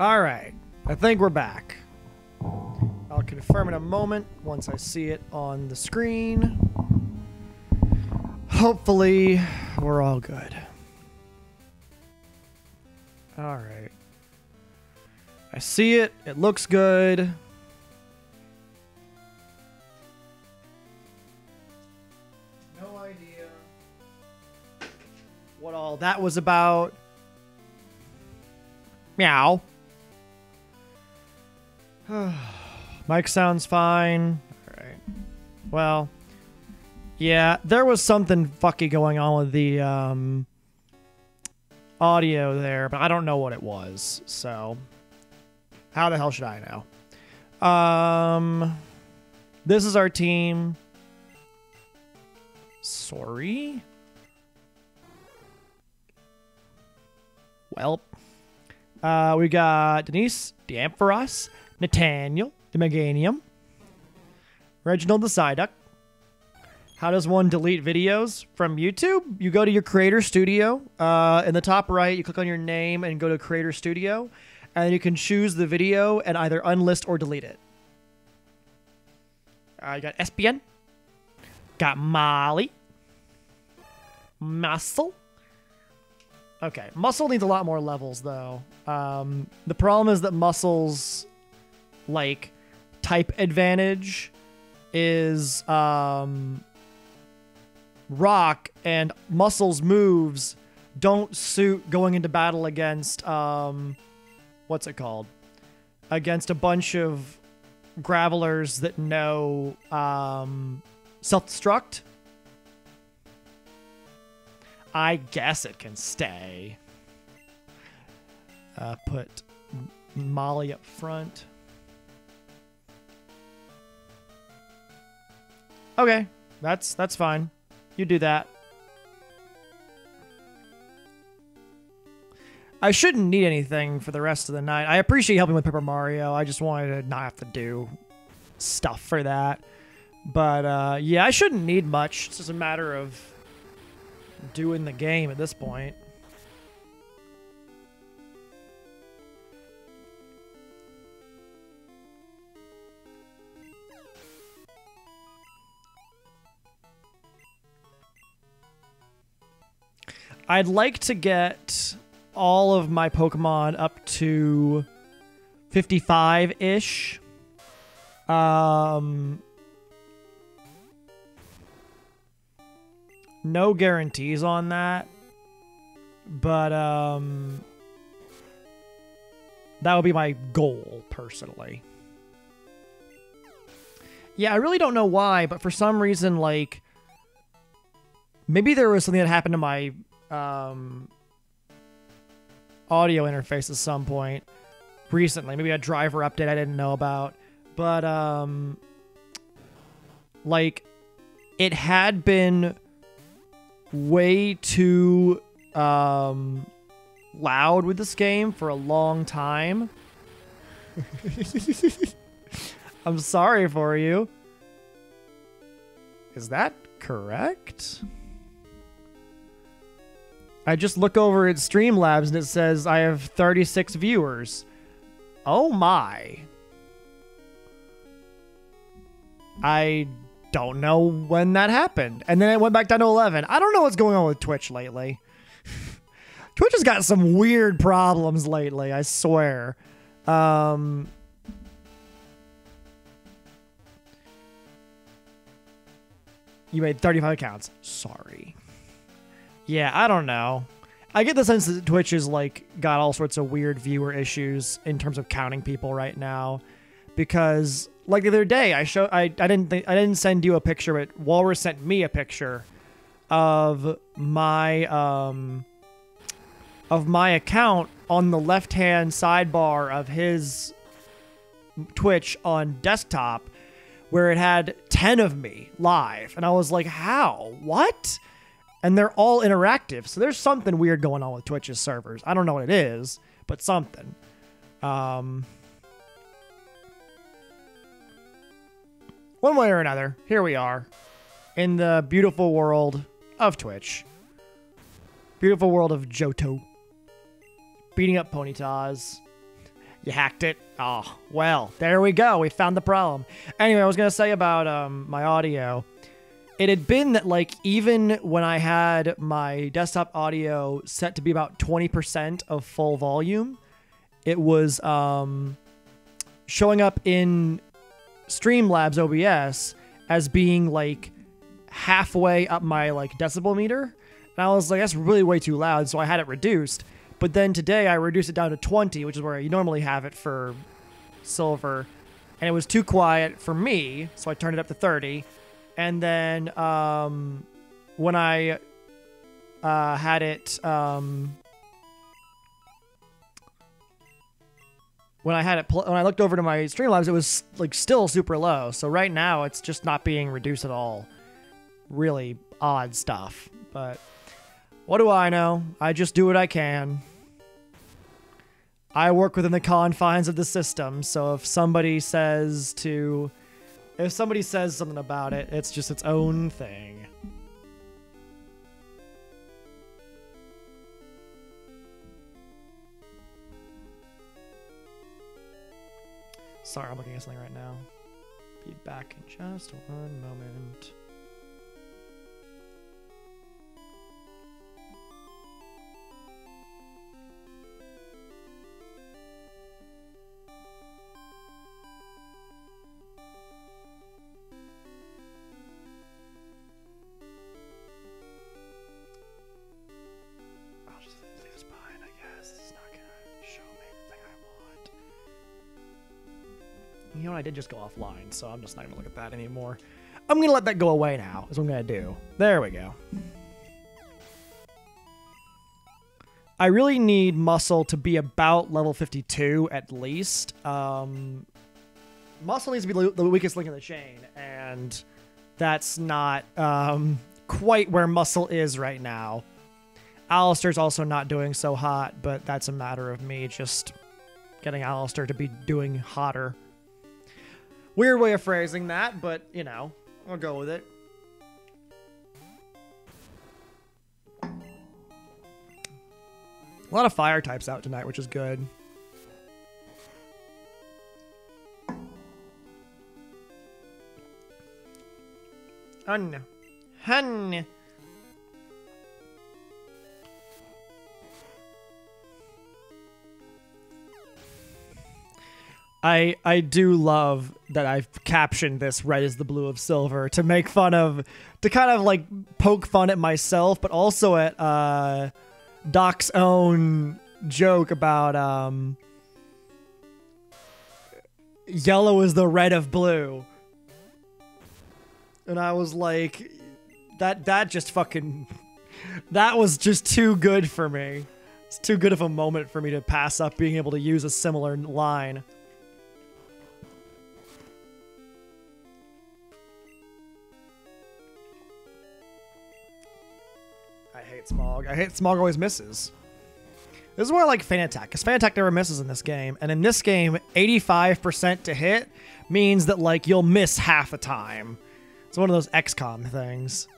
All right, I think we're back. I'll confirm in a moment once I see it on the screen. Hopefully, we're all good. All right. I see it. It looks good. No idea what all that was about. Meow. Mic sounds fine. All right. Well, yeah, there was something fucky going on with the audio there, but I don't know what it was. So, how the hell should I know? This is our team. Sorry. Well, we got Denise, Diampharos, Nathaniel, the Meganium, Reginald the Psyduck. How does one delete videos from YouTube? You go to your Creator Studio. In the top right, you click on your name and go to Creator Studio. And you can choose the video and either unlist or delete it. You got SPN. Got Molly. Muscle. Okay, Muscle needs a lot more levels, though. The problem is that Muscle's, like, type advantage is rock, and Muscle's moves don't suit going into battle against, what's it called? Against a bunch of Gravelers that know self-destruct. I guess it can stay. Put Molly up front. Okay, that's fine. You do that. I shouldn't need anything for the rest of the night. I appreciate helping with Paper Mario. I just wanted to not have to do stuff for that. But yeah, I shouldn't need much. It's just a matter of doing the game at this point. I'd like to get all of my Pokemon up to 55-ish. No guarantees on that, but that would be my goal, personally. Yeah, I really don't know why, but for some reason, like, maybe there was something that happened to my audio interface at some point recently. Maybe a driver update I didn't know about, but like, it had been way too loud with this game for a long time. I'm sorry for you. Is that correct? I just look over at Streamlabs and it says I have 36 viewers. Oh my. I don't know when that happened. And then it went back down to 11. I don't know what's going on with Twitch lately. Twitch has got some weird problems lately, I swear. You made 35 accounts. Sorry. Yeah, I don't know. I get the sense that Twitch is like got all sorts of weird viewer issues in terms of counting people right now, because like the other day I didn't send you a picture, but Walrus sent me a picture of my of my account on the left-hand sidebar of his Twitch on desktop where it had 10 of me live. And I was like, how? What? And they're all interactive. So there's something weird going on with Twitch's servers. I don't know what it is, but something. One way or another, here we are in the beautiful world of Twitch. Beautiful world of Johto. Beating up Ponytaz. You hacked it. Oh, well, there we go. We found the problem. Anyway, I was going to say about my audio. It had been that, like, even when I had my desktop audio set to be about 20% of full volume, it was showing up in Streamlabs OBS as being, like, halfway up my, like, decibel meter. And I was like, that's really way too loud, so I had it reduced. But then today I reduced it down to 20, which is where you normally have it for Silver. And it was too quiet for me, so I turned it up to 30. And then when I had it... when I looked over to my Streamlabs, it was like still super low. So right now it's just not being reduced at all. Really odd stuff. But what do I know? I just do what I can. I work within the confines of the system. So if somebody says something about it, it's just its own thing. Sorry, I'm looking at something right now. Be back in just one moment. I'll just leave this behind, I guess. It's not gonna show me everything I want. You know what? I did just go offline, so I'm just not going to look at that anymore. I'm going to let that go away now, is what I'm going to do. There we go. I really need Muscle to be about level 52 at least. Muscle needs to be the weakest link in the chain, and that's not quite where Muscle is right now. Alistair's also not doing so hot, but that's a matter of me just getting Alistair to be doing hotter. Weird way of phrasing that, but, you know, I'll go with it. A lot of fire types out tonight, which is good. Hun. Hun. I do love that I've captioned this red is the blue of silver to make fun of, to kind of like poke fun at myself, but also at Doc's own joke about yellow is the red of blue. And I was like, that just fucking, that was just too good for me. It's too good of a moment for me to pass up being able to use a similar line. I hate Smog. I hate Smog always misses. This is why I like Feint Attack, because Feint Attack never misses in this game. And in this game, 85% to hit means that, like, you'll miss half the time. It's one of those XCOM things.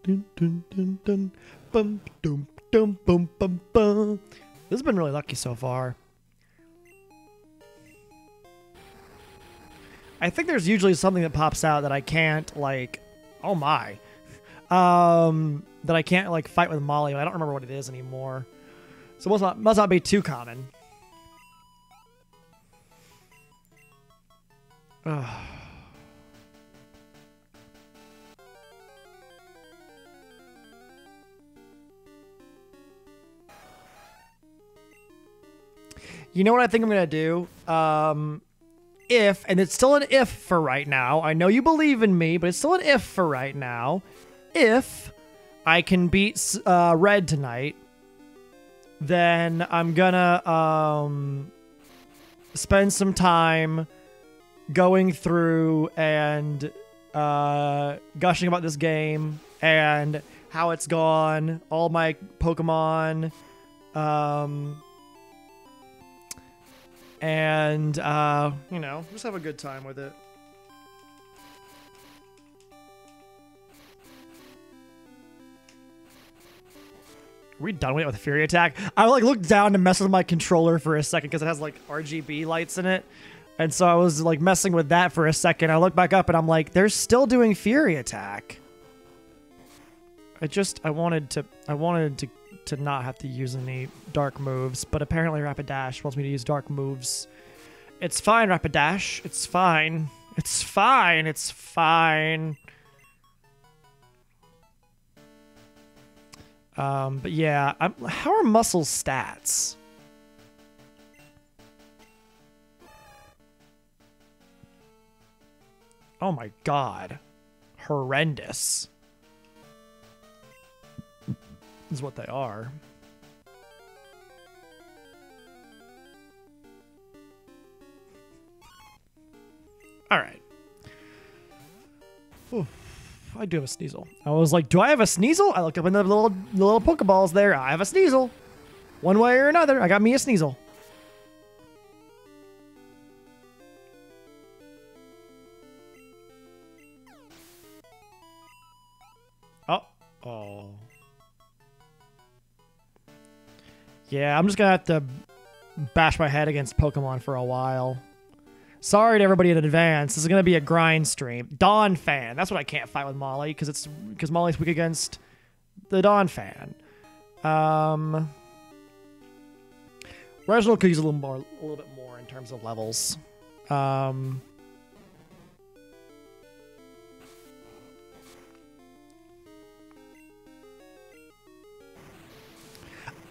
Dun, dun, dun, dun. Bum, dum, dum, bum, bum, bum. This has been really lucky so far. I think there's usually something that pops out that I can't, like, oh my, that I can't, like, fight with Molly. I don't remember what it is anymore. So it must not be too common. Ugh. You know what I think I'm going to do? If, and it's still an if for right now. I know you believe in me, but it's still an if for right now. If I can beat Red tonight, then I'm gonna spend some time going through and gushing about this game and how it's gone, all my Pokemon, and you know, just have a good time with it. Are we done with it with the Fury Attack? I like looked down to mess with my controller for a second because it has like RGB lights in it. And so I was like messing with that for a second. I looked back up and I'm like, they're still doing Fury Attack. I wanted to not have to use any dark moves, but apparently Rapidash wants me to use dark moves. It's fine, Rapidash. It's fine. It's fine. It's fine. But yeah, how are Muscle's stats? Oh my god. Horrendous. Is what they are. All right. Oof. I do have a Sneasel. I was like, do I have a Sneasel? I looked up in the little Pokeballs there. I have a Sneasel. One way or another, I got me a Sneasel. Oh. Yeah, I'm just gonna have to bash my head against Pokemon for a while. Sorry to everybody in advance. This is gonna be a grind stream. Dawn Fan. That's what I can't fight with Molly because Molly's weak against the Dawn Fan. Reginald could use a little bit more in terms of levels.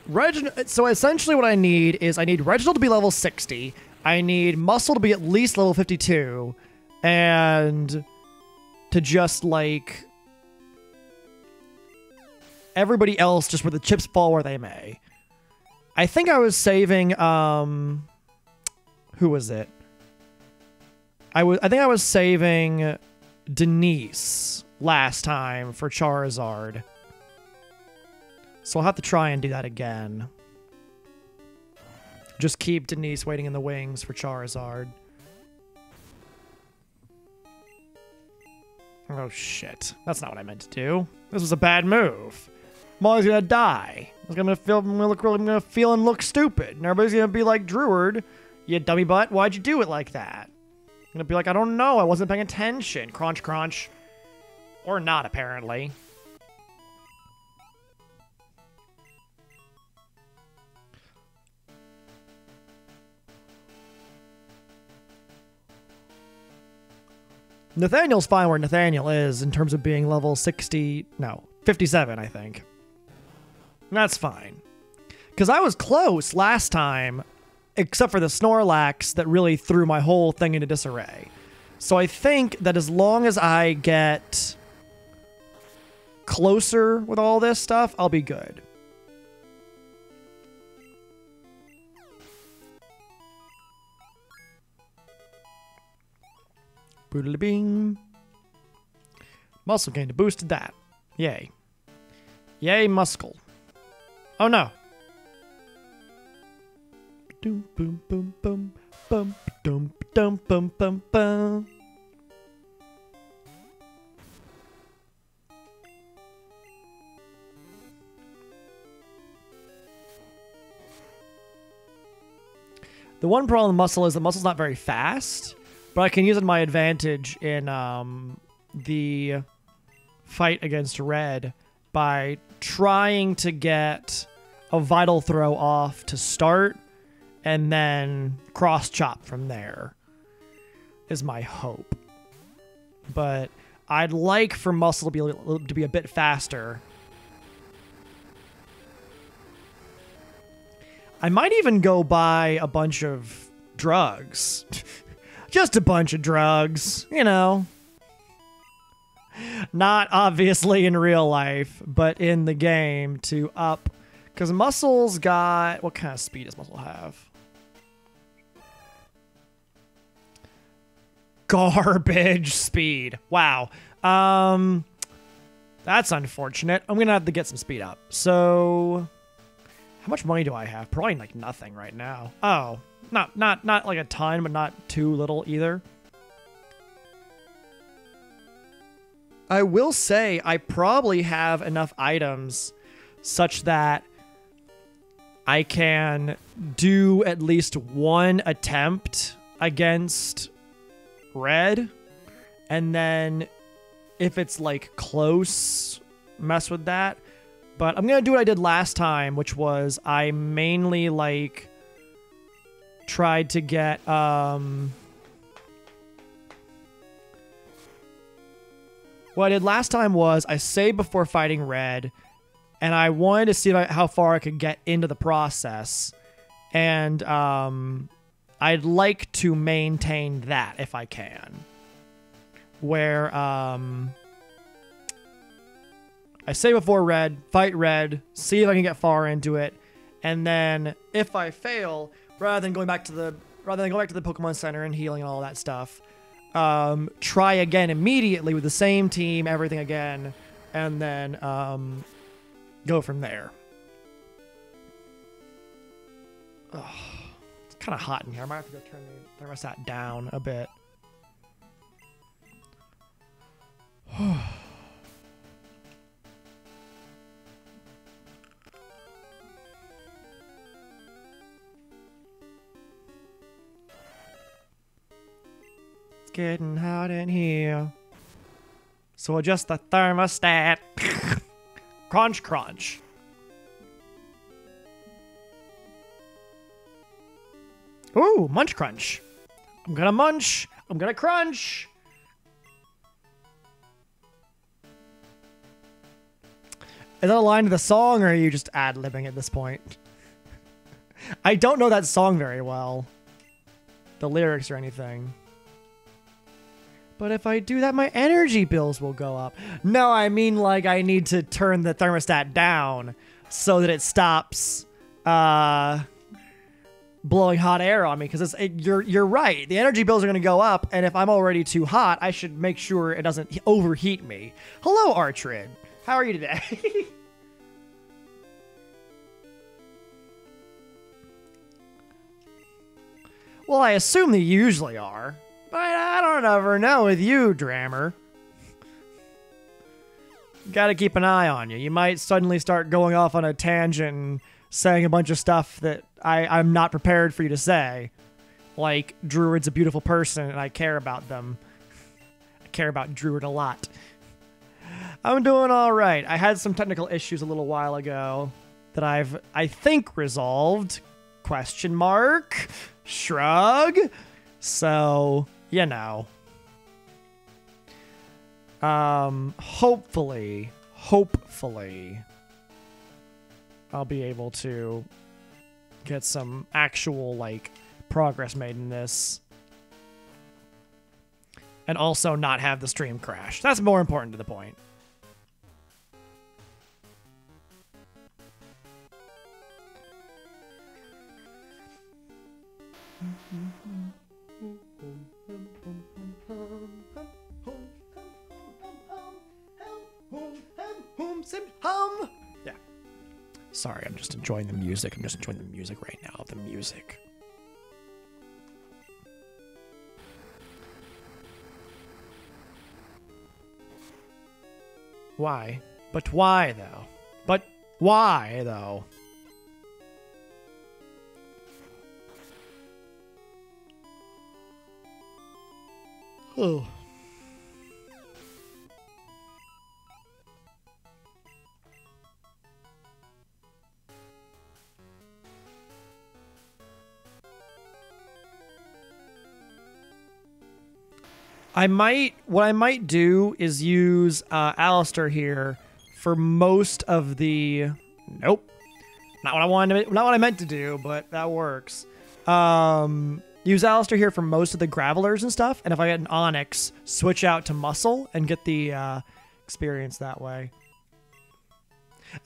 Reginald. So essentially, what I need is Reginald to be level 60. I need Muscle to be at least level 52, and to just like everybody else, just where the chips fall where they may. I think I was saving. Who was it? I think I was saving Denise last time for Charizard. So I'll have to try and do that again. Just keep Denise waiting in the wings for Charizard. Oh shit. That's not what I meant to do. This was a bad move. Molly's gonna die. I'm gonna feel and look stupid. And everybody's gonna be like, Druid, you dummy butt, why'd you do it like that? I'm gonna be like, I don't know, I wasn't paying attention. Crunch, crunch. Or not, apparently. Nathaniel's fine where Nathaniel is in terms of being level 60, no, 57, I think. That's fine. Because I was close last time, except for the Snorlax that really threw my whole thing into disarray. So I think that as long as I get closer with all this stuff, I'll be good. Boodle-bing. Muscle gained boosted that. Yay. Yay, Muscle. Oh no. Doom boom boom boom bum dum dum bum bum bum. The one problem with Muscle is that Muscle's not very fast. But I can use it to my advantage in the fight against Red by trying to get a Vital Throw off to start and then cross chop from there is my hope. But I'd like for Muscle to be a bit faster. I might even go buy a bunch of drugs. Just a bunch of drugs, you know. Not obviously in real life, but in the game to up. Because Muscle's got... What kind of speed does Muscle have? Garbage speed. Wow. That's unfortunate. I'm going to have to get some speed up. So... How much money do I have? Probably like nothing right now. Oh. Not like a ton, but not too little either. I will say I probably have enough items such that I can do at least one attempt against red. And then if it's like close, mess with that. But I'm going to do what I did last time, which was I mainly like tried to get what I did last time was I saved before fighting red, and I wanted to see how far I could get into the process, and I'd like to maintain that if I can, where I save before red, fight red, see if I can get far into it, and then if I fail, rather than going back to the Pokemon Center and healing and all that stuff, try again immediately with the same team, everything again, and then go from there. Ugh, it's kind of hot in here. I might have to go turn the thermostat down a bit. Getting hot in here. So adjust the thermostat. Crunch, crunch. Ooh, munch crunch. I'm gonna munch. I'm gonna crunch. Is that a line to the song, or are you just ad-libbing at this point? I don't know that song very well. The lyrics or anything. But if I do that, my energy bills will go up. No, I mean, like, I need to turn the thermostat down so that it stops blowing hot air on me. Because you're right. The energy bills are going to go up, and if I'm already too hot, I should make sure it doesn't overheat me. Hello, Archrid. How are you today? Well, I assume they usually are. But I don't ever know with you, Drammer. Gotta keep an eye on you. You might suddenly start going off on a tangent and saying a bunch of stuff that I'm not prepared for you to say. Like, Druid's a beautiful person and I care about them. I care about Druid a lot. I'm doing alright. I had some technical issues a little while ago that I think, resolved. Question mark? Shrug? So... You know. Hopefully, I'll be able to get some actual, like, progress made in this. And also not have the stream crash. That's more important to the point. Yeah. Sorry, I'm just enjoying the music. I'm just enjoying the music right now. The music. Why? But why, though? But why, though? Oh. What I might do is use Alistair here for most of the, Not what I wanted. Not what I meant to do, but that works. Use Alistair here for most of the Gravelers and stuff, and if I get an Onyx, switch out to Muscle and get the experience that way.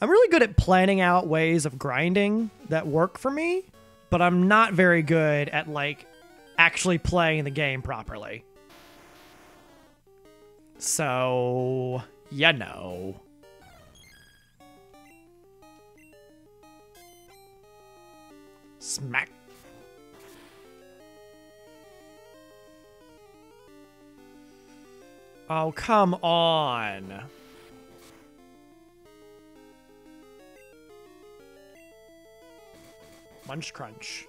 I'm really good at planning out ways of grinding that work for me, but I'm not very good at, like, actually playing the game properly. So, you know. Smack. Oh, come on. Munch crunch.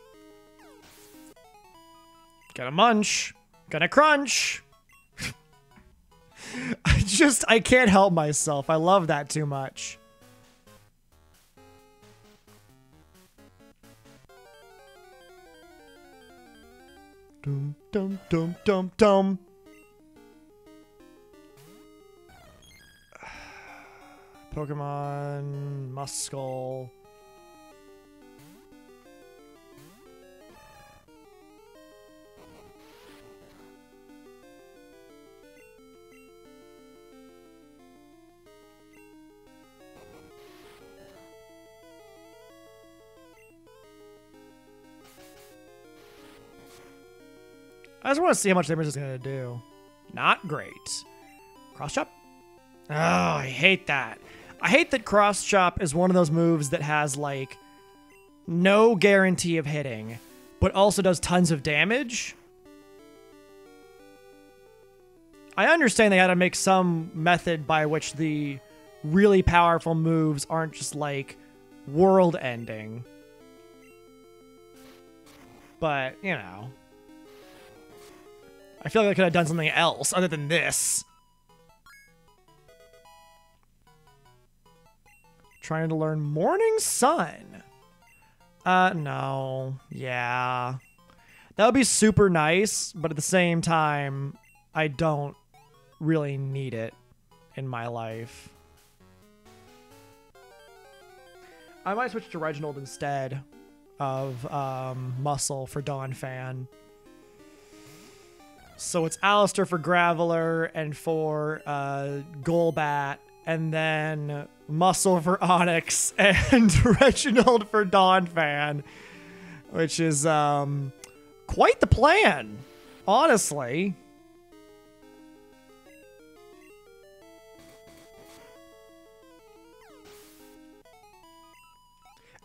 Gonna munch. Gonna crunch. I can't help myself. I love that too much. Dum dum dum dum dum. Pokemon Muskull. I just want to see how much damage it's going to do. Not great. Cross Chop? Oh, I hate that. I hate that Cross Chop is one of those moves that has, like, no guarantee of hitting, but also does tons of damage. I understand they had to make some method by which the really powerful moves aren't just, like, world-ending. But, you know. I feel like I could have done something else other than this. Trying to learn Morning Sun. No. Yeah. That would be super nice, but at the same time, I don't really need it in my life. I might switch to Reginald instead of Muscle for Donphan. So it's Alistair for Graveler and for Golbat, and then Muscle for Onyx and Reginald for Donphan, which is quite the plan, honestly.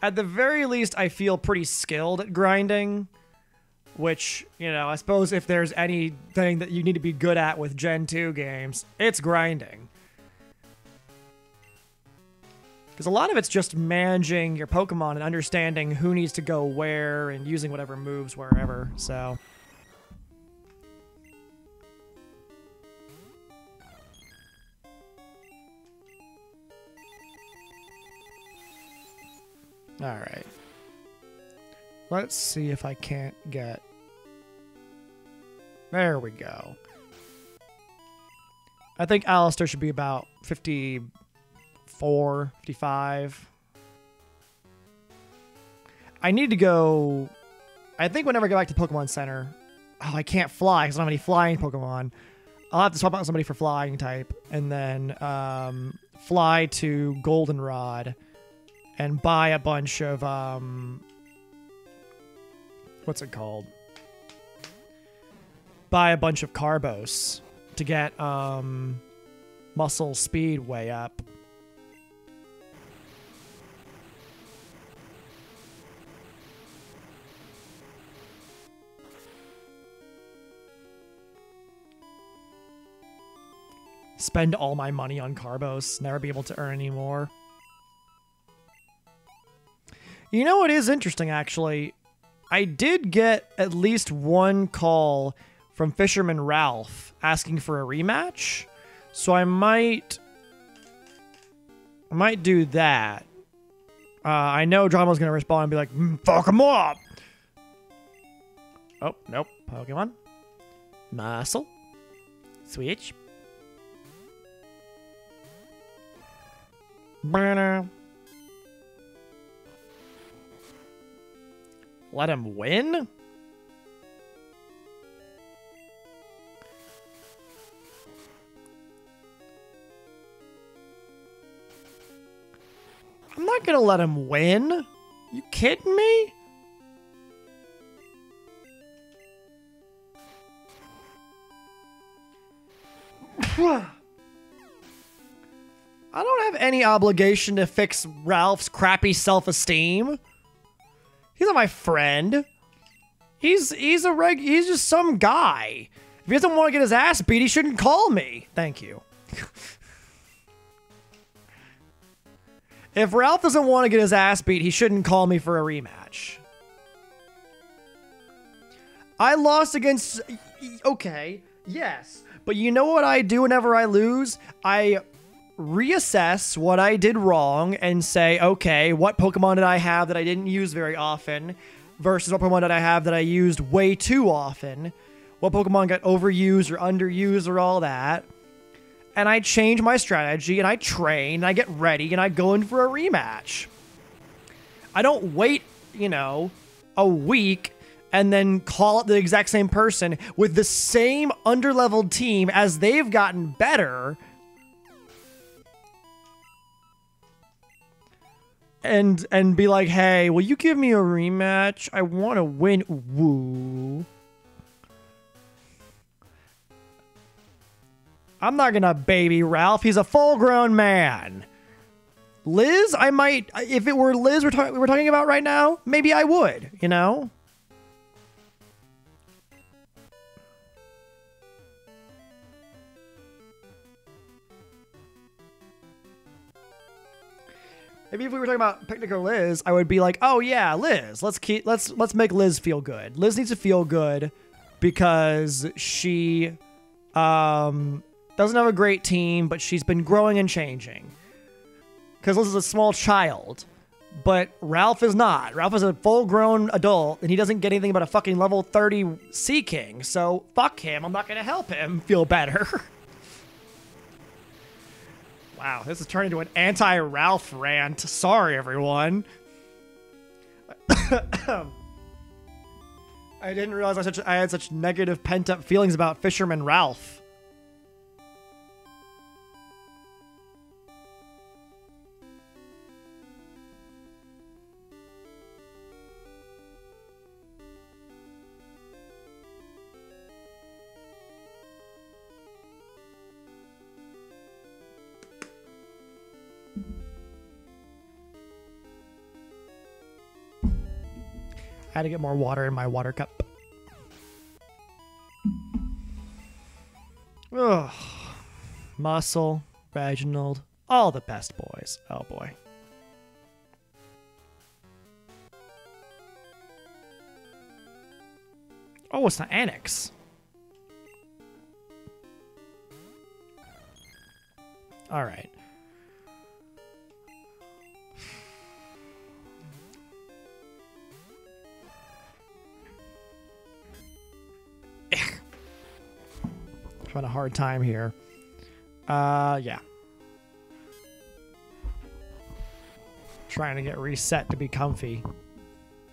At the very least, I feel pretty skilled at grinding. Which, you know, I suppose if there's anything that you need to be good at with Gen 2 games, it's grinding. Because a lot of it's just managing your Pokemon and understanding who needs to go where and using whatever moves wherever, so. Alright. Let's see if I can't get... There we go. I think Alistair should be about 54, 55. I need to go... I think whenever I go back to Pokemon Center... Oh, I can't fly because I don't have any flying Pokemon. I'll have to swap out somebody for flying type. And then fly to Goldenrod and buy a bunch of... what's it called? Buy a bunch of Carbos to get muscle speed way up. Spend all my money on Carbos, never be able to earn any more. You know what is interesting, actually? I did get at least one call from Fisherman Ralph asking for a rematch, so I might do that. I know Drama's gonna respond and be like, "Fuck him up." Oh nope, Pokemon, Muscle, switch. let him win? I'm not gonna let him win. You kidding me? I don't have any obligation to fix Ralph's crappy self-esteem. He's not my friend. He's just some guy. If he doesn't want to get his ass beat, he shouldn't call me. Thank you. If Ralph doesn't want to get his ass beat, he shouldn't call me for a rematch. I lost against... Okay, yes. But you know what I do whenever I lose? I reassess what I did wrong and say, okay, what Pokemon did I have that I didn't use very often versus what Pokemon did I have that I used way too often? What Pokemon got overused or underused or all that? And I change my strategy and I train and I get ready and I go in for a rematch. I don't wait, you know, a week and then call it the exact same person with the same underleveled team as they've gotten better. And be like, hey, will you give me a rematch? I want to win. Woo. I'm not gonna baby Ralph. He's a full-grown man. Liz, I might... If it were Liz we're talking about right now, maybe I would, you know? Maybe if we were talking about Picnic or Liz, I would be like, oh yeah, Liz. Let's make Liz feel good. Liz needs to feel good because she doesn't have a great team, but she's been growing and changing. Because Liz is a small child, but Ralph is not. Ralph is a full-grown adult, and he doesn't get anything but a fucking level 30 Sea King. So fuck him. I'm not gonna help him feel better. Wow, this has turned into an anti-Ralph rant. Sorry, everyone. I didn't realize I had such negative pent-up feelings about Fisherman Ralph. I had to get more water in my water cup. Ugh. Muscle, Reginald, all the best boys. Oh boy. Oh, it's not Annex. All right. Having a hard time here. Yeah. Trying to get reset to be comfy.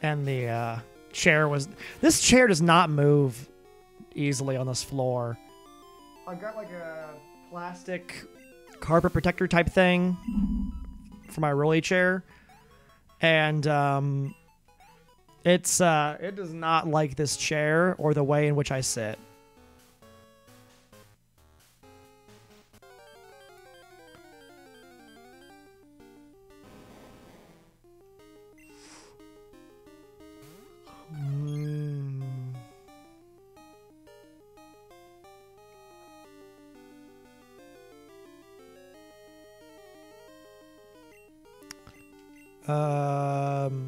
And the chair was... This chair does not move easily on this floor. I've got like a plastic carpet protector type thing for my rolly chair. And it does not like this chair or the way in which I sit.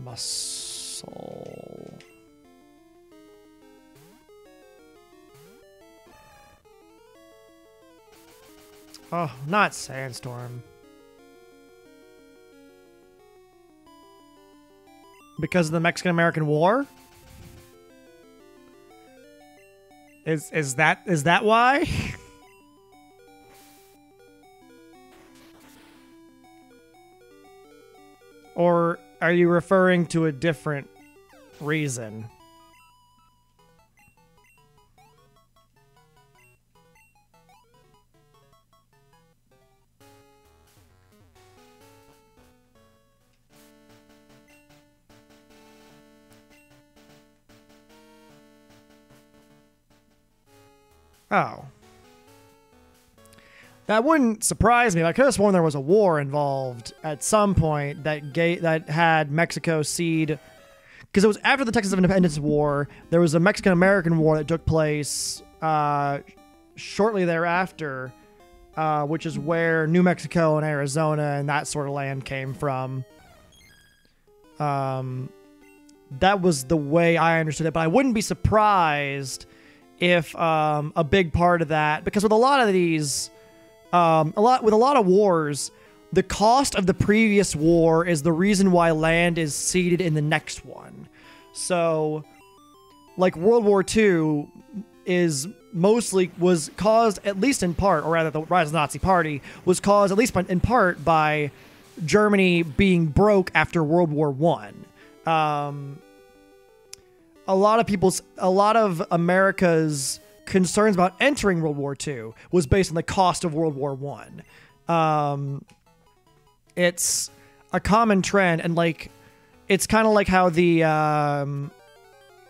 Muscle. Oh, not Sandstorm. Because of the Mexican-American War? Is that why? Or are you referring to a different reason. Oh. That wouldn't surprise me. I could have sworn there was a war involved at some point that had Mexico cede, because it was after the Texas Independence War. There was a Mexican-American War that took place shortly thereafter, which is where New Mexico and Arizona and that sort of land came from. That was the way I understood it, but I wouldn't be surprised if a big part of that, because with a lot of these, with a lot of wars, the cost of the previous war is the reason why land is ceded in the next one. So, like World War II was caused, at least in part, or rather the rise of the Nazi Party, was caused at least in part by Germany being broke after World War One. A lot of America's concerns about entering World War II was based on the cost of World War One. It's a common trend, and like, it's kind of like how the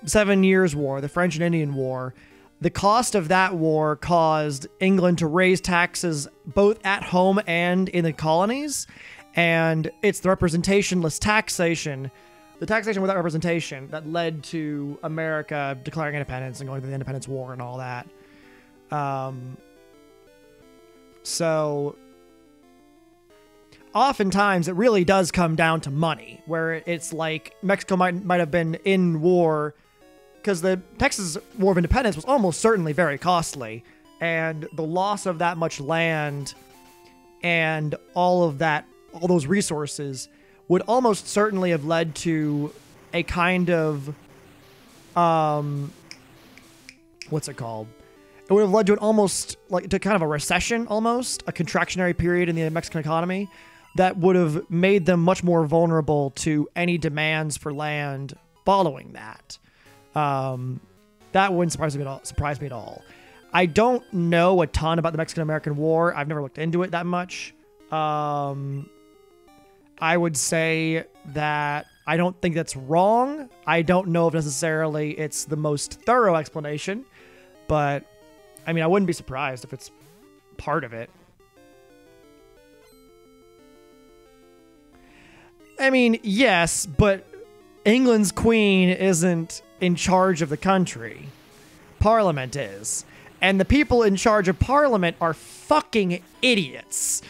7 Years' War, the French and Indian War, the cost of that war caused England to raise taxes both at home and in the colonies, and it's the representationless taxation, the taxation without representation, that led to America declaring independence and going to the Independence War and all that. So oftentimes it really does come down to money, where it's like Mexico might have been in war because the Texas War of Independence was almost certainly very costly, and the loss of that much land and all those resources would almost certainly have led to a kind of, what's it called? It would have led to to kind of a recession, almost, a contractionary period in the Mexican economy that would have made them much more vulnerable to any demands for land following that. That wouldn't surprise me at all. I don't know a ton about the Mexican-American War. I've never looked into it that much. I would say that I don't think that's wrong. I don't know if necessarily it's the most thorough explanation, but I mean, I wouldn't be surprised if it's part of it. I mean, yes, but England's queen isn't in charge of the country. Parliament is. And the people in charge of Parliament are fucking idiots.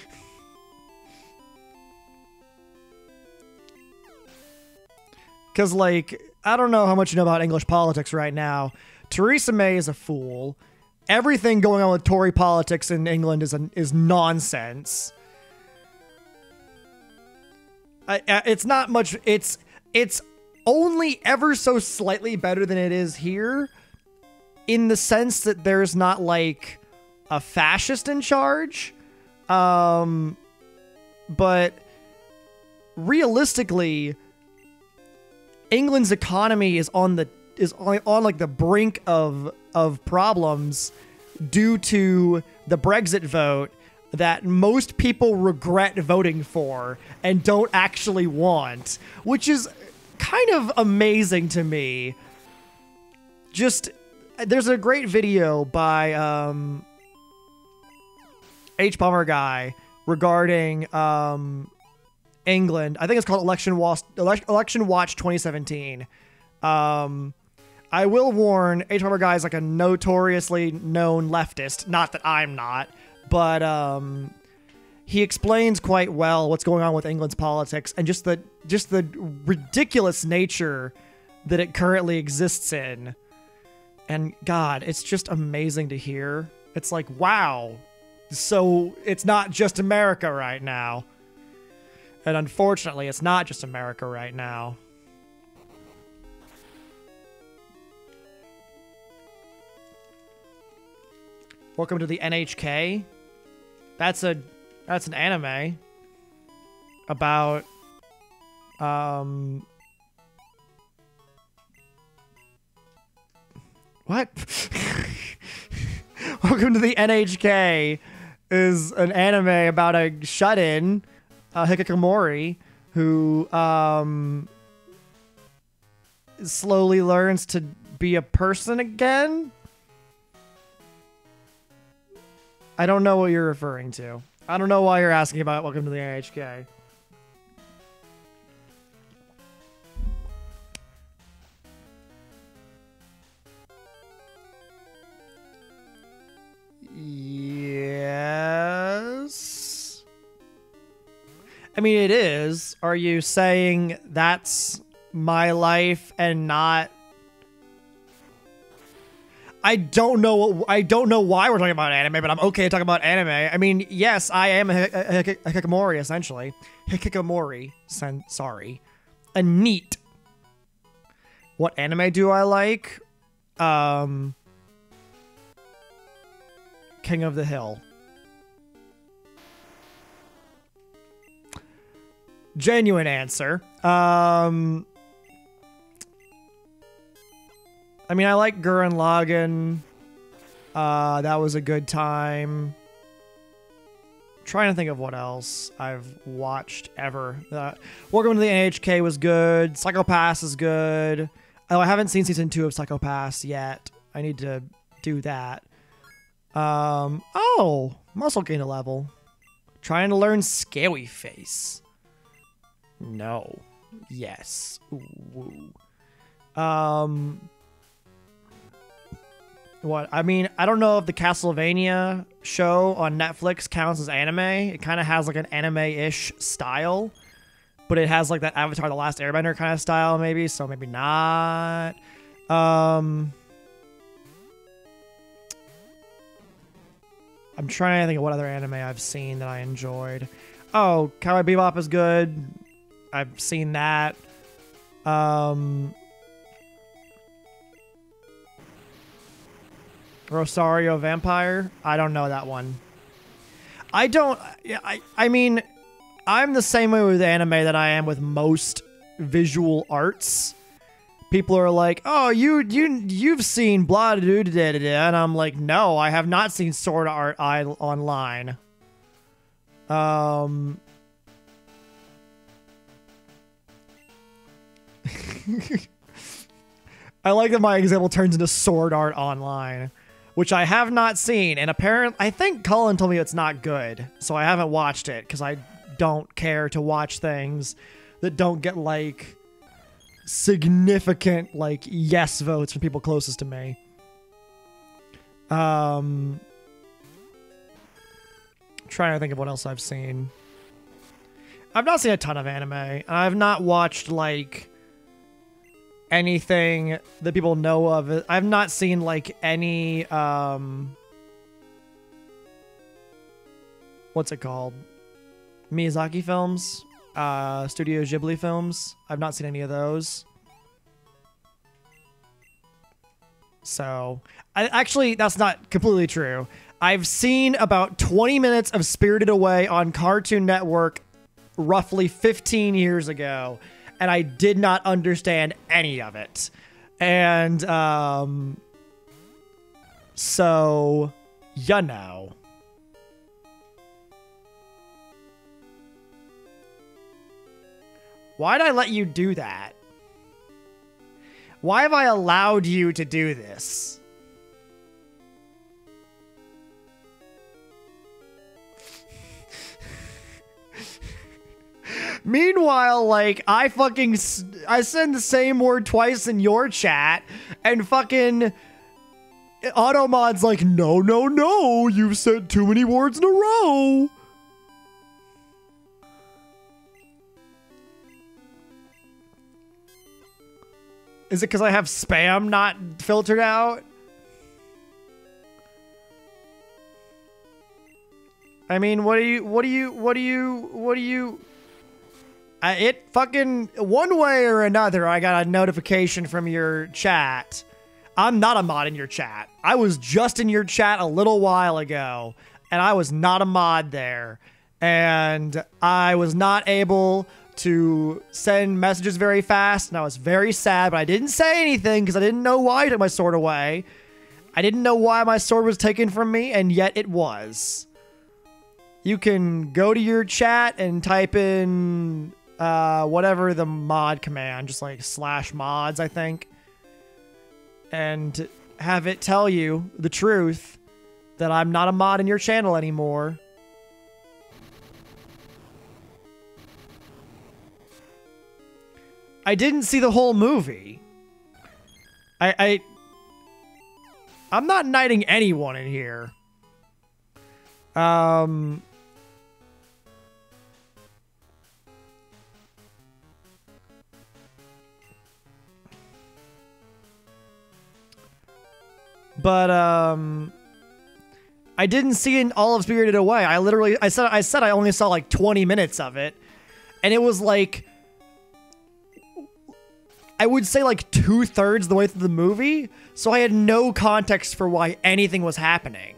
Because, like, I don't know how much you know about English politics right now. Theresa May is a fool. Everything going on with Tory politics in England is nonsense. It's not much. It's only ever so slightly better than it is here, in the sense that there's not like a fascist in charge. But realistically, England's economy is on like the brink of problems due to the Brexit vote that most people regret voting for and don't actually want, which is kind of amazing to me. Just, there's a great video by H. Palmer Guy regarding England. I think it's called Election Watch 2017. I will warn, H. Palmer Guy is like a notoriously known leftist. Not that I'm not, but he explains quite well what's going on with England's politics and just the ridiculous nature that it currently exists in. And God, it's just amazing to hear. It's like, wow. So it's not just America right now. And unfortunately, it's not just America right now. Welcome to the NHK. That's an anime about What? Welcome to the NHK is an anime about a shut-in, Hikikomori, who slowly learns to be a person again. I don't know what you're referring to. I don't know why you're asking about Welcome to the NHK. Yes. I mean, it is. Are you saying that's my life and not... I don't know why we're talking about anime, but I'm okay talking about anime. I mean, yes, I am a Hikikomori, essentially. Hikikomori. Sorry. A NEET. What anime do I like? King of the Hill. Genuine answer. I mean, I like Gurren Lagann. That was a good time. Trying to think of what else I've watched ever. Welcome to the NHK was good. Psycho Pass is good. Oh, I haven't seen season 2 of Psycho Pass yet. I need to do that. Oh, muscle gain a level. Trying to learn Scaly Face. No. Yes. Ooh. What? I mean, I don't know if the Castlevania show on Netflix counts as anime. It kind of has like an anime-ish style, but it has like that Avatar: The Last Airbender kind of style, maybe. So maybe not. I'm trying to think of what other anime I've seen that I enjoyed. Oh, Cowboy Bebop is good. I've seen that. Rosario Vampire? I don't know that one. I mean, I'm the same way with anime that I am with most visual arts. People are like, "Oh, you've seen blah da da da da," and I'm like, "No, I have not seen Sword Art Online." I like that my example turns into Sword Art Online, which I have not seen, and apparently, I think Cullen told me it's not good, so I haven't watched it, because I don't care to watch things that don't get, like, significant, like, yes votes from people closest to me. Trying to think of what else I've seen. I've not seen a ton of anime. I've not watched, like, anything that people know of. I've not seen, like, any, what's it called? Miyazaki films? Studio Ghibli films. I've not seen any of those. So, actually, that's not completely true. I've seen about 20 minutes of Spirited Away on Cartoon Network roughly 15 years ago, and I did not understand any of it. And, so, you know. Why'd I let you do that? Why have I allowed you to do this? Meanwhile, like, I send the same word twice in your chat, and fucking Automod's like, no, no, no, you've said too many words in a row. Is it because I have spam not filtered out? I mean, what do you... it fucking... One way or another, I got a notification from your chat. I'm not a mod in your chat. I was just in your chat a little while ago, and I was not a mod there. And I was not able to send messages very fast, and I was very sad, but I didn't say anything because I didn't know why I took my sword away. I didn't know why my sword was taken from me, and yet it was. You can go to your chat and type in whatever the mod command, just like /mods, I think, and have it tell you the truth that I'm not a mod in your channel anymore. I didn't see the whole movie. I'm not knighting anyone in here. But I didn't see all of Spirited Away. I said I only saw like 20 minutes of it, and it was like, I would say like 2/3 the way through the movie, so I had no context for why anything was happening.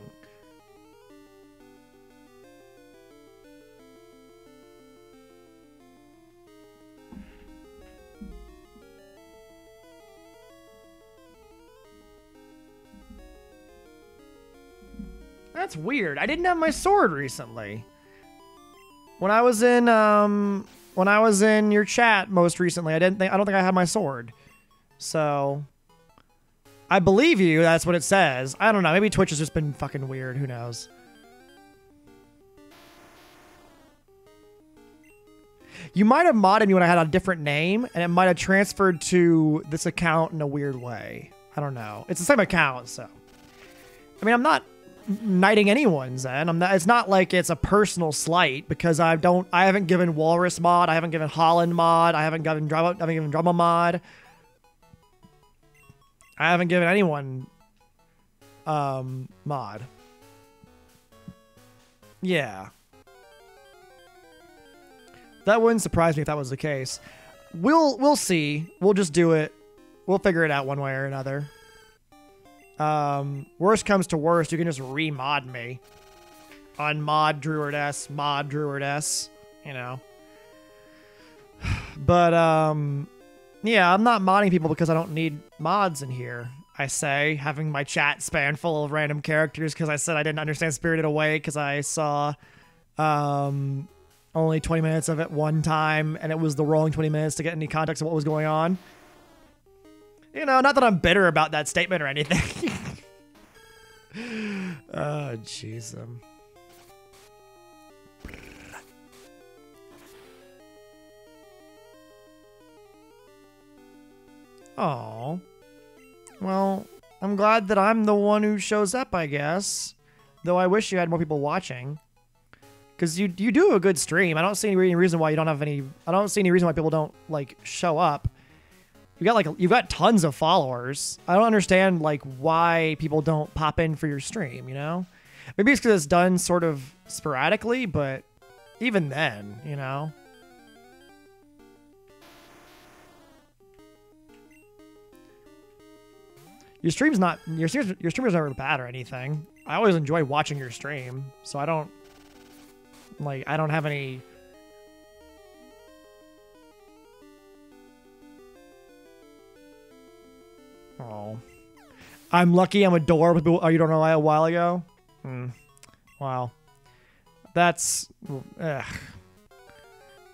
That's weird. I didn't have my sword recently. When I was in your chat most recently, I don't think I had my sword. So I believe you, that's what it says. I don't know, maybe Twitch has just been fucking weird, who knows. You might have modded me when I had a different name, and it might have transferred to this account in a weird way. I don't know. It's the same account, so. I mean, I'm not knighting anyone, Zen. It's not like it's a personal slight, because I haven't given Walrus mod, I haven't given Holland mod, I haven't given Drama mod. I haven't given anyone mod. Yeah. That wouldn't surprise me if that was the case. We'll see. We'll just do it. We'll figure it out one way or another. Worst comes to worst, you can just re-mod me. On mod Druid S, you know. But, yeah, I'm not modding people because I don't need mods in here. I say, having my chat span full of random characters because I said I didn't understand Spirited Away because I saw, only 20 minutes of it one time, and it was the wrong 20 minutes to get any context of what was going on. You know, not that I'm bitter about that statement or anything. Oh, jeez. Oh. Well, I'm glad that I'm the one who shows up, I guess. Though I wish you had more people watching. Because you do a good stream. I don't see any reason why you don't have any... I don't see any reason why people don't, like, show up. You've got tons of followers. I don't understand, like, why people don't pop in for your stream, you know? Maybe it's because it's done sort of sporadically, but even then, you know? Your stream's never bad or anything. I always enjoy watching your stream, so I don't have any... Oh. I'm lucky I'm a door with people you don't know a while ago. Wow. That's... Ugh.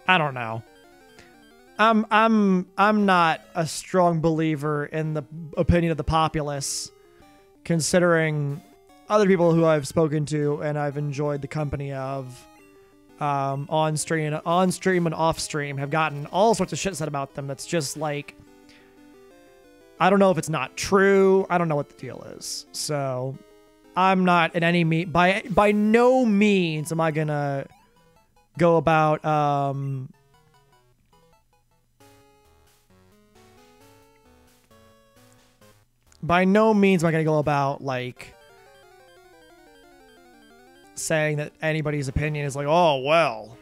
I don't know. I'm not a strong believer in the opinion of the populace, considering other people who I've spoken to and I've enjoyed the company of on stream and off stream have gotten all sorts of shit said about them that's just like, I don't know if it's not true. I don't know what the deal is. So I'm not in any by no means am I gonna go about by no means am I gonna go about like saying that anybody's opinion is like, oh well,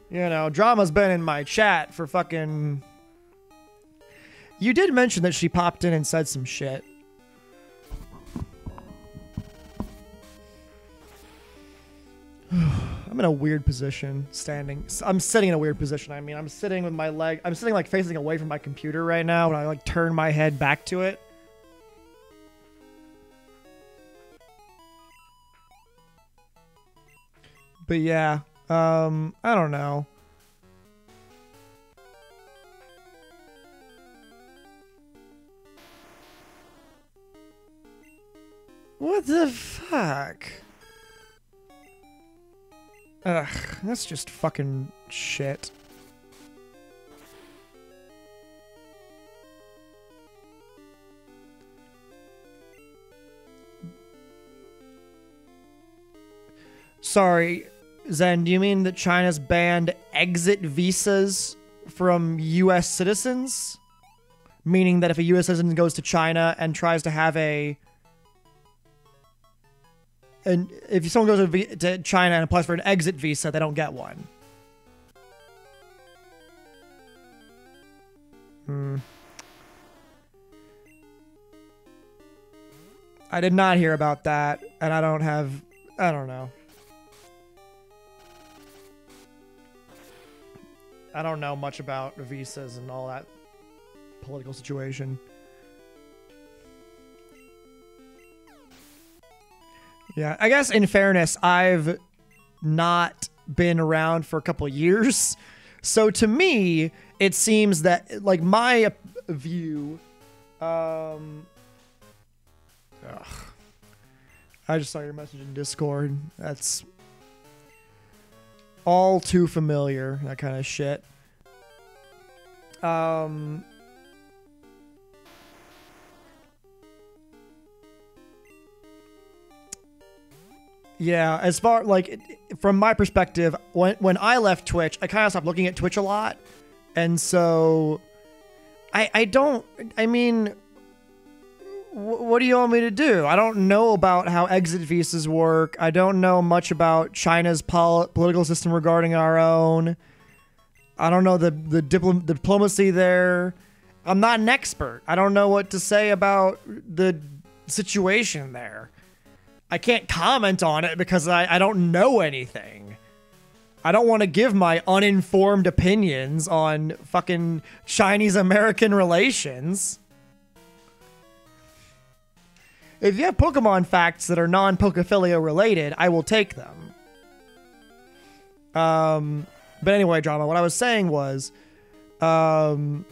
you know, Drama's been in my chat for fucking... You did mention that she popped in and said some shit. I'm in a weird position standing. I'm sitting in a weird position. I mean, I'm sitting with my leg. I'm sitting like facing away from my computer right now, and I like turn my head back to it. But yeah, I don't know. What the fuck? Ugh, that's just fucking shit. Sorry, Zen, do you mean that China's banned exit visas from U.S. citizens? Meaning that if a U.S. citizen goes to China and tries to have a... And if someone goes to China and applies for an exit visa, they don't get one. I did not hear about that, and I don't know. I don't know much about visas and all that political situation. Yeah, I guess in fairness, I've not been around for a couple of years. So to me, it seems that, like, my view... I just saw your message in Discord. That's all too familiar, that kind of shit. Yeah, as far, like, from my perspective, when I left Twitch, I kind of stopped looking at Twitch a lot. And so, I mean, what do you want me to do? I don't know about how exit visas work. I don't know much about China's political system regarding our own. I don't know the diplomacy there. I'm not an expert. I don't know what to say about the situation there. I can't comment on it because I don't know anything. I don't want to give my uninformed opinions on fucking Chinese-American relations. If you have Pokemon facts that are non-Pokephilia related, I will take them. But anyway, Drama, what I was saying was, from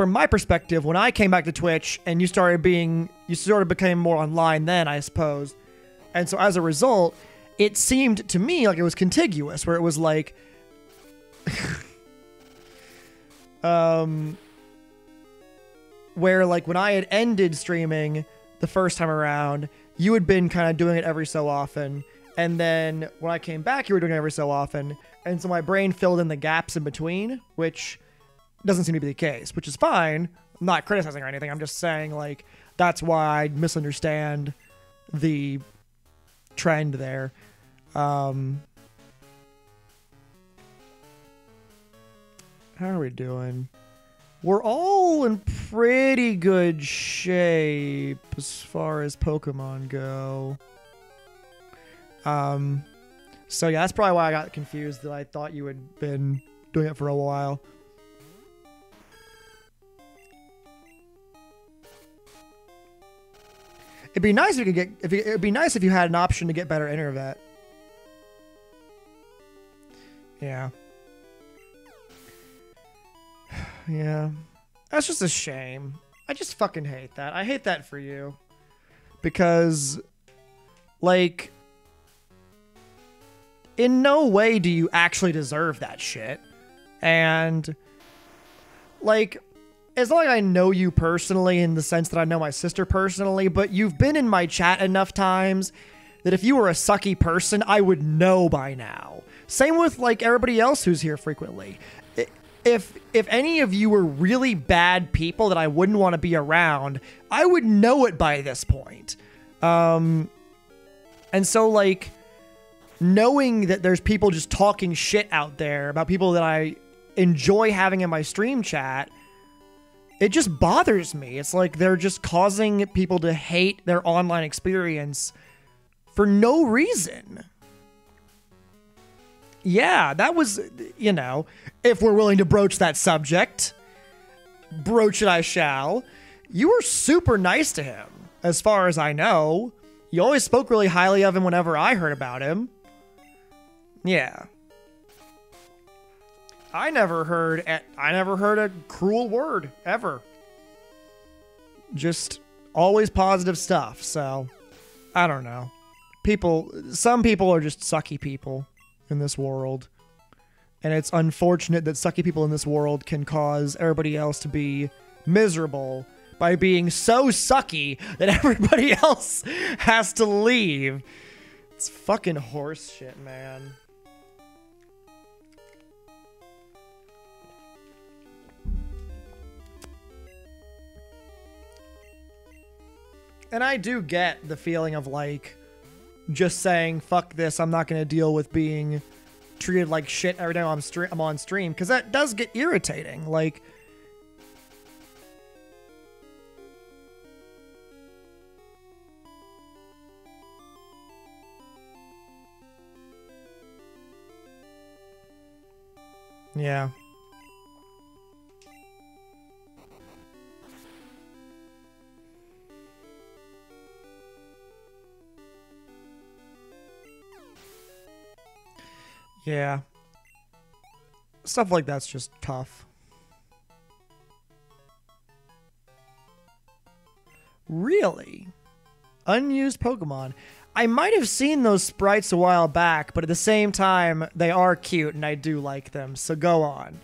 my perspective, when I came back to Twitch and you sort of became more online then, I suppose. And so as a result, it seemed to me like it was contiguous, where it was like, where like when I had ended streaming the first time around, you had been kind of doing it every so often. And then when I came back, you were doing it every so often. And so my brain filled in the gaps in between, which doesn't seem to be the case, which is fine. I'm not criticizing or anything. I'm just saying, like, that's why I misunderstand the trend there. How are we doing? We're all in pretty good shape as far as Pokemon go. So yeah, that's probably why I got confused, that I thought you had been doing it for a while. It'd be nice if you could get, it'd be nice if you had an option to get better internet. Yeah. Yeah. That's just a shame. I just fucking hate that. I hate that for you. Because, like, in no way do you actually deserve that shit. And, like, it's not like I know you personally in the sense that I know my sister personally, but you've been in my chat enough times that if you were a sucky person, I would know by now. Same with, like, everybody else who's here frequently. If any of you were really bad people that I wouldn't want to be around, I would know it by this point. And so, like, knowing that there's people just talking shit out there about people that I enjoy having in my stream chat, it just bothers me. It's like they're just causing people to hate their online experience for no reason. Yeah, that was, you know, if we're willing to broach that subject, broach it I shall. You were super nice to him, as far as I know. You always spoke really highly of him whenever I heard about him. Yeah. I never heard a cruel word, ever. Just always positive stuff, so I don't know. Some people are just sucky people in this world. And it's unfortunate that sucky people in this world can cause everybody else to be miserable by being so sucky that everybody else has to leave. It's fucking horse shit, man. And I do get the feeling of, like, just saying, fuck this, I'm not going to deal with being treated like shit every time I'm on stream, because that does get irritating. Like, yeah. Yeah. Stuff like that's just tough. Really? Unused Pokemon. I might have seen those sprites a while back, but at the same time, they are cute and I do like them, so go on.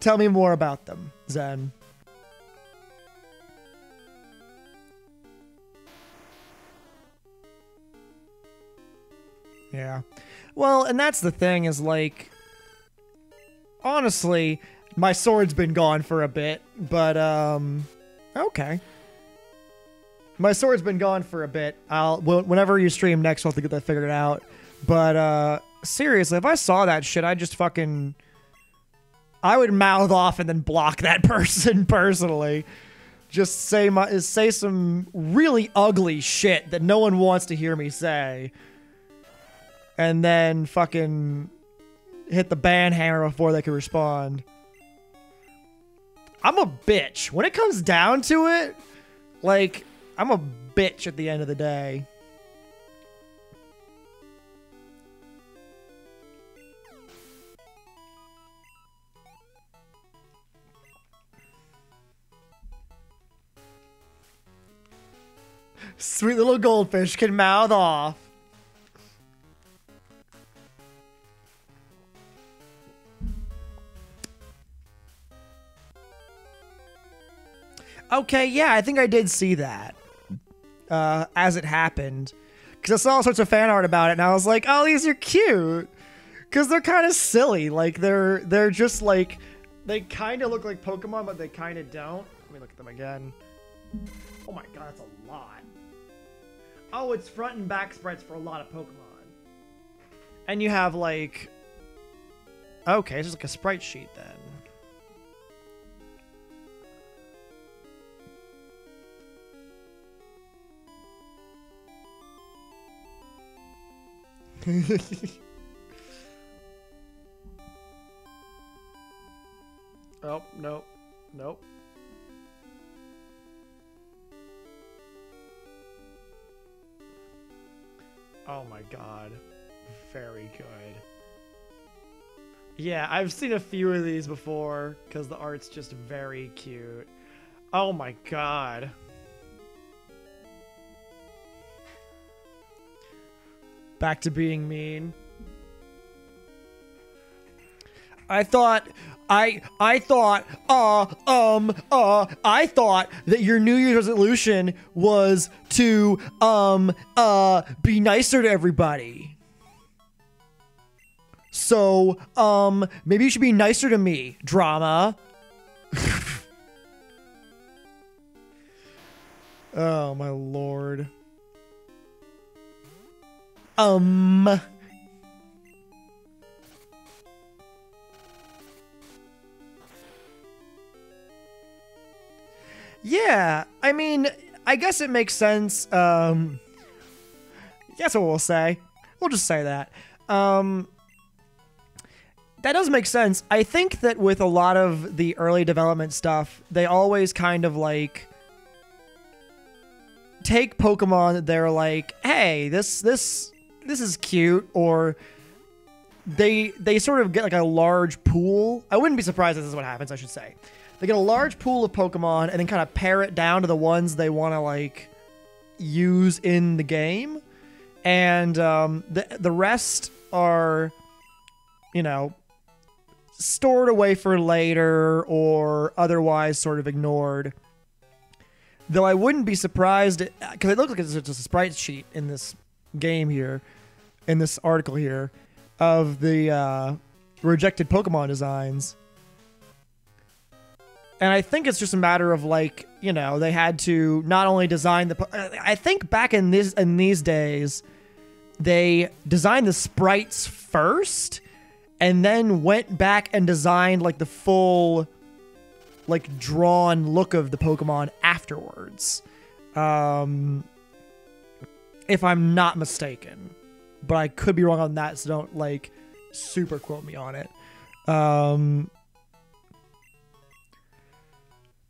Tell me more about them, Zen. Yeah. Well, and that's the thing is, like, honestly, my sword's been gone for a bit, but, okay. My sword's been gone for a bit. Whenever you stream next, we'll have to get that figured out. But, seriously, if I saw that shit, I'd just fucking... I would mouth off and then block that person personally. Just say some really ugly shit that no one wants to hear me say. And then fucking hit the ban hammer before they could respond. I'm a bitch. When it comes down to it, like, I'm a bitch at the end of the day. Sweet little goldfish can mouth off. Okay, yeah, I think I did see that as it happened. Because I saw all sorts of fan art about it, and I was like, oh, these are cute. Because they're kind of silly. Like, they're just like, they kind of look like Pokemon, but they kind of don't. Let me look at them again. Oh my god, that's a lot. Oh, it's front and back sprites for a lot of Pokemon. And you have, like... Okay, it's just like a sprite sheet, then. Oh, nope. Nope. Oh my god. Very good. Yeah, I've seen a few of these before because the art's just very cute. Oh my god. Back to being mean. I thought that your New Year's resolution was to, be nicer to everybody. So, maybe you should be nicer to me, drama. Oh, my lord. Yeah, I mean, I guess it makes sense. That's what we'll say. We'll just say that. That does make sense. I think that with a lot of the early development stuff, they always kind of like take Pokemon that they're like, hey, this is cute, or they sort of get like a large pool. I wouldn't be surprised if this is what happens, I should say. They get a large pool of Pokemon and then kind of pare it down to the ones they want to like use in the game. And the rest are, you know, stored away for later or otherwise sort of ignored. Though I wouldn't be surprised, because it looks like it's just a sprite sheet in this game here, in this article here, of the rejected Pokemon designs. And I think it's just a matter of like, you know, they had to not only design I think back in these days, they designed the sprites first and then went back and designed like the full like drawn look of the Pokemon afterwards. If I'm not mistaken, but I could be wrong on that, so don't like super quote me on it.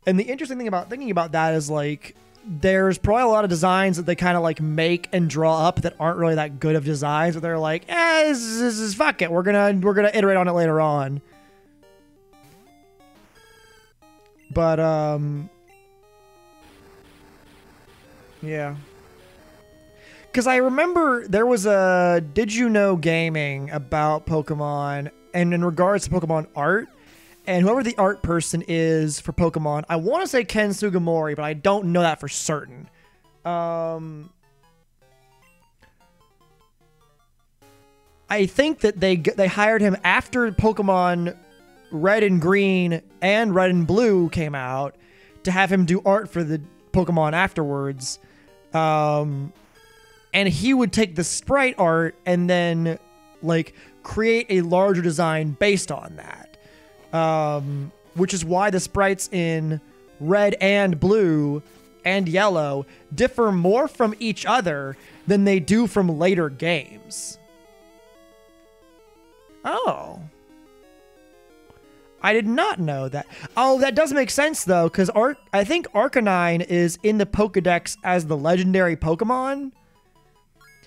And the interesting thing about thinking about that is like there's probably a lot of designs that they kind of like make and draw up that aren't really that good of designs, but they're like, this is fuck it, we're gonna iterate on it later on. But yeah, because I remember there was a Did You Know Gaming about Pokemon, and in regards to Pokemon art. And whoever the art person is for Pokemon, I want to say Ken Sugimori, but I don't know that for certain. I think that they hired him after Pokemon Red and Green and Red and Blue came out to have him do art for the Pokemon afterwards. And he would take the sprite art and then like create a larger design based on that. Which is why the sprites in Red and Blue and Yellow differ more from each other than they do from later games. Oh. I did not know that. Oh, that does make sense, though, because I think Arcanine is in the Pokedex as the legendary Pokemon,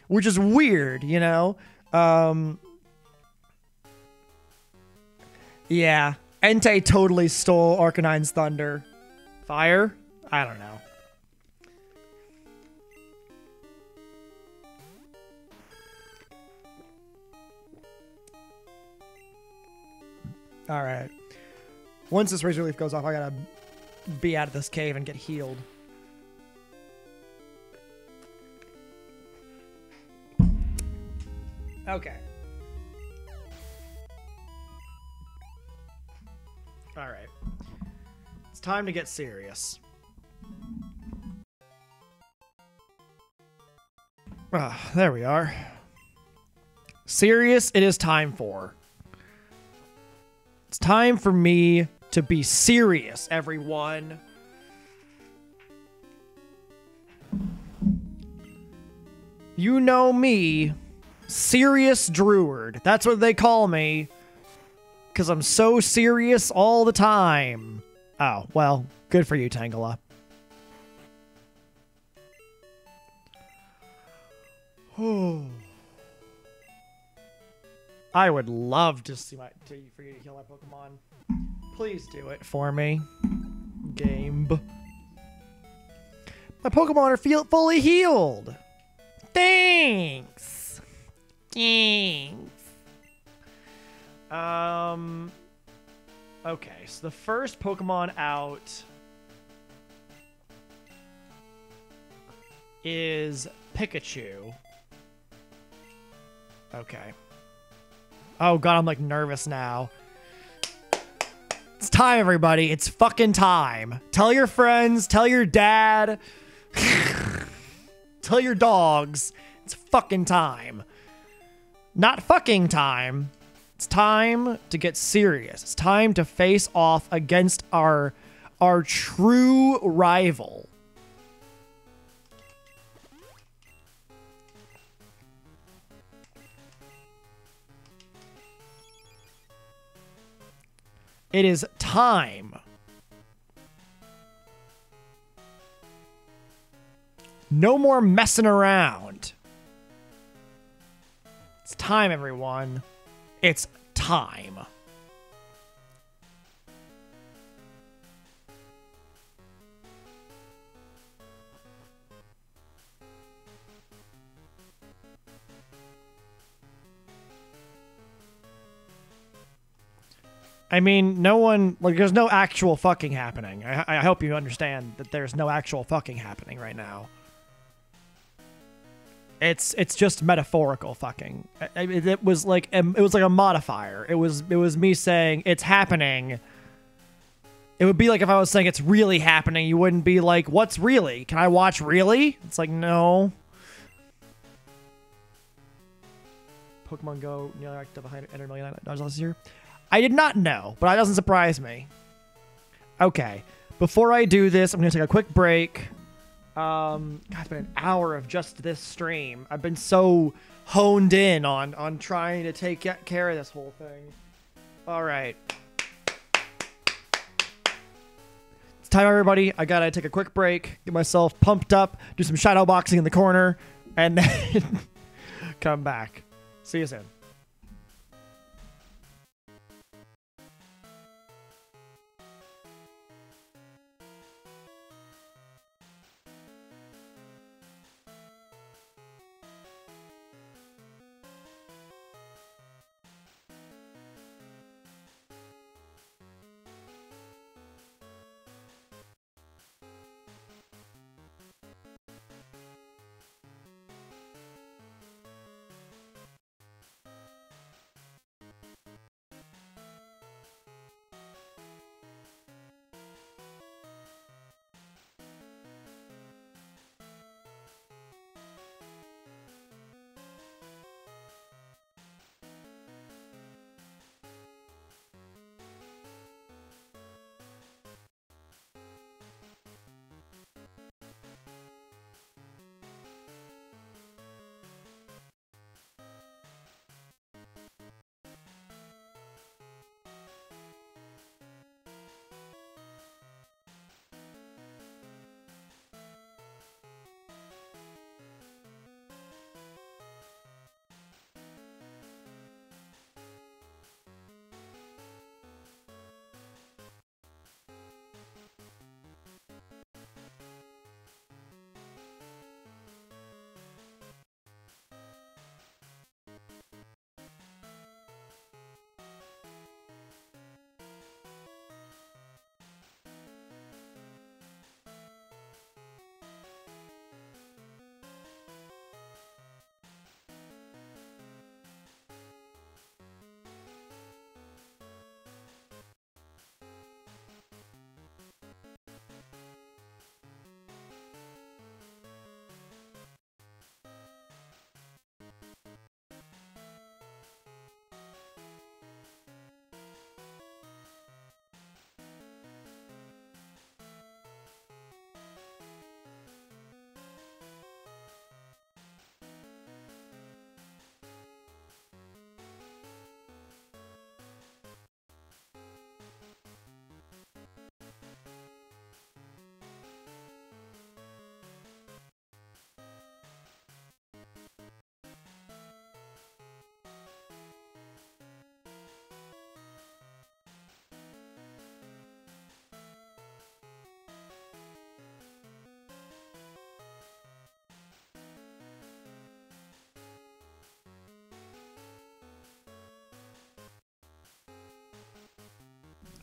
which is weird, you know? Yeah, Entei totally stole Arcanine's thunder. Fire? I don't know. All right. Once this Razor Leaf goes off, I gotta be out of this cave and get healed. Okay. All right. It's time to get serious. Ah, there we are. Serious it is time for. It's time for me to be serious, everyone. You know me, Serious Druid. That's what they call me. Because I'm so serious all the time. Oh, well, good for you, Tangela. I would love to see for you to heal my Pokemon. Please do it for me. Game. My Pokemon are fully healed. Thanks. Thanks. Okay, so the first Pokemon out is Pikachu. Okay. Oh god, I'm like nervous now. It's time, everybody. It's fucking time. Tell your friends, tell your dad, tell your dogs. It's fucking time. Not fucking time. It's time to get serious. It's time to face off against our true rival. It is time. No more messing around. It's time, everyone. It's time. I mean, no one, like, there's no actual fucking happening. I hope you understand that there's no actual fucking happening right now. It's just metaphorical fucking. It was like a modifier. It was me saying it's happening. It would be like if I was saying it's really happening. You wouldn't be like, what's really? Can I watch really? It's like, no. Pokemon Go nearly racked up $100 million last year. I did not know, but that doesn't surprise me. Okay, before I do this, I'm gonna take a quick break. God, it's been an hour of just this stream. I've been so honed in on trying to take care of this whole thing. All right. It's time, everybody. I gotta take a quick break, get myself pumped up, do some shadow boxing in the corner, and then come back. See you soon.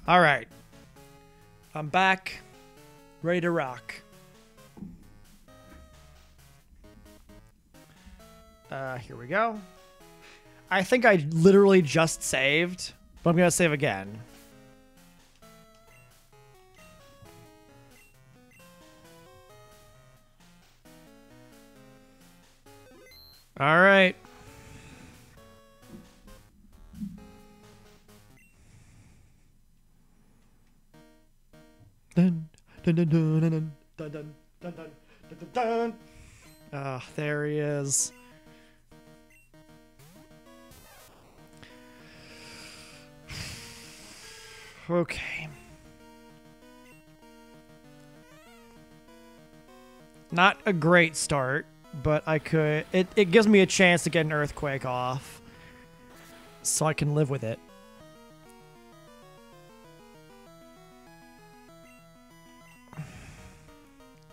All right. I'm back. Ready to rock. Here we go. I think I literally just saved, but I'm going to save again. All right. Dun, dun, dun, dun, dun, dun, dun, dun, dun, dun, dun, dun. Ah, there he is. Okay. Not a great start, but I could... It gives me a chance to get an Earthquake off, so I can live with it.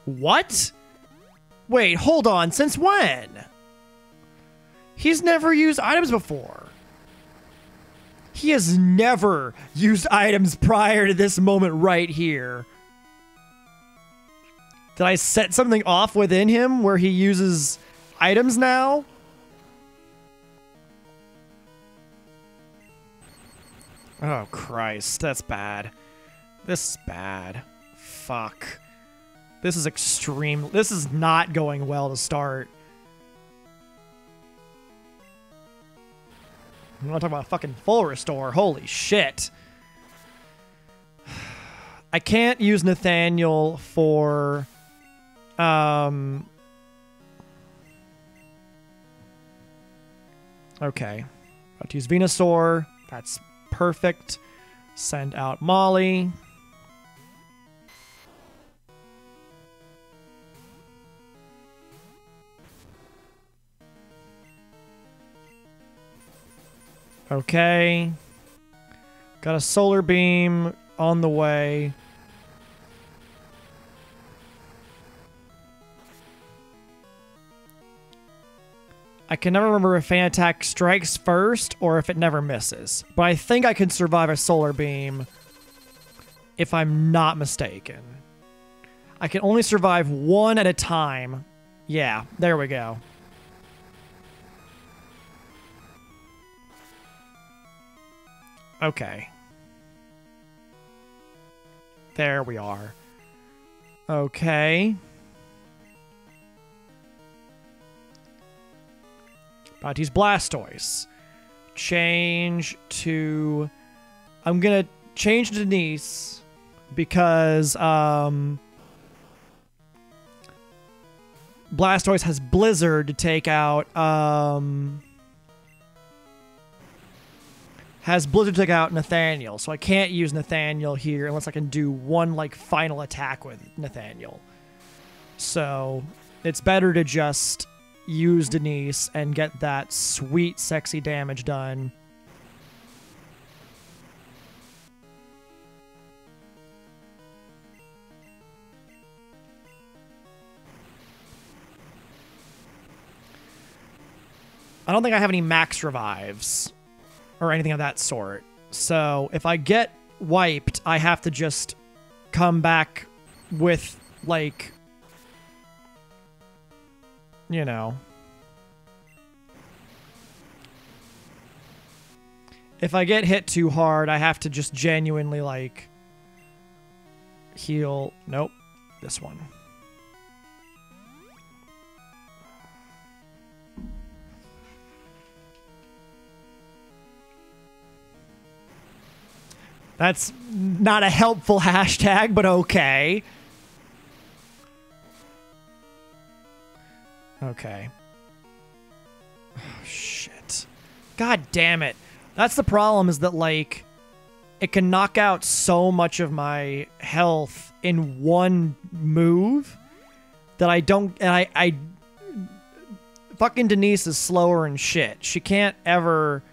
What? Wait, hold on. Since when? He's never used items before. He has never used items prior to this moment right here. Did I set something off within him where he uses items now? Oh, Christ. That's bad. This is bad. Fuck. This is extreme. This is not going well to start. You want to talk about a fucking full restore? Holy shit. I can't use Nathaniel for... Okay. Got to use Venusaur. That's perfect. Send out Molly. Okay. Got a Solar Beam on the way. I can never remember if Fan Attack strikes first or if it never misses. But I think I can survive a Solar Beam if I'm not mistaken. I can only survive one at a time. Yeah, there we go. Okay. There we are. Okay. About to use Blastoise. Change to... I'm going to change to Denise because Blastoise has Blizzard to take out... has Blizzard to take out Nathaniel, so I can't use Nathaniel here unless I can do one, like, final attack with Nathaniel. So, it's better to just use Denise and get that sweet, sexy damage done. I don't think I have any max revives or anything of that sort. So if I get wiped, I have to just come back with, like, you know. If I get hit too hard, I have to just genuinely, like, heal. Nope. This one. That's not a helpful hashtag, but okay. Okay. Oh, shit. God damn it. That's the problem, is that, like, it can knock out so much of my health in one move that I don't... And I fucking Denise is slower and shit. She can't ever...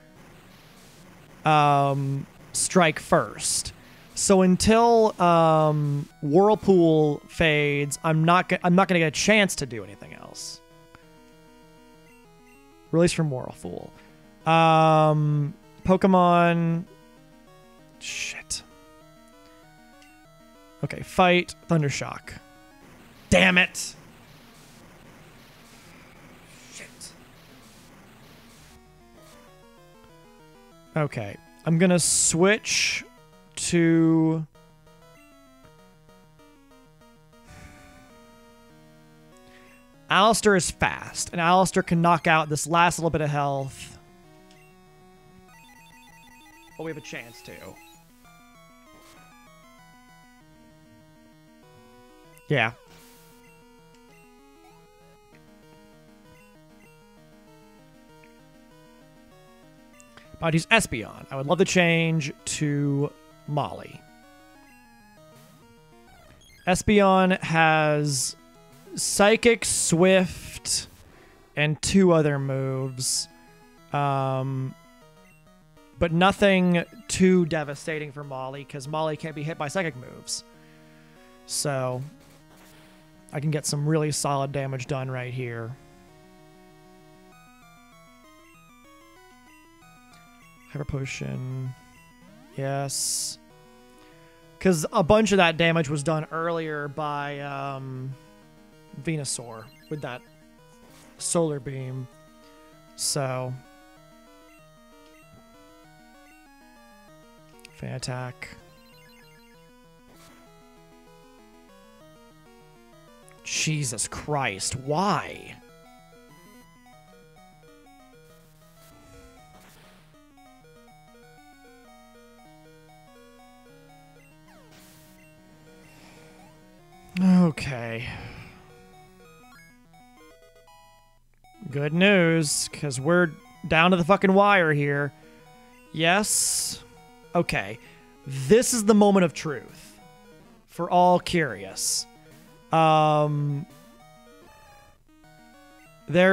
strike first. So until Whirlpool fades, I'm not gonna get a chance to do anything else. Release from Whirlpool. Pokemon. Shit. Okay, fight Thundershock. Damn it. Shit. Okay. I'm gonna switch to... Alistair is fast, and Alistair can knock out this last little bit of health. But we have a chance to. Yeah. I'd use Espeon. I would love to change to Molly. Espeon has Psychic, Swift, and 2 other moves. But nothing too devastating for Molly, because Molly can't be hit by Psychic moves. So I can get some really solid damage done right here. Hyper Potion. Yes. Because a bunch of that damage was done earlier by Venusaur with that Solar Beam. So Fan Attack. Jesus Christ, why? Okay. Good news, because we're down to the fucking wire here. Yes. Okay. This is the moment of truth. For all curious. There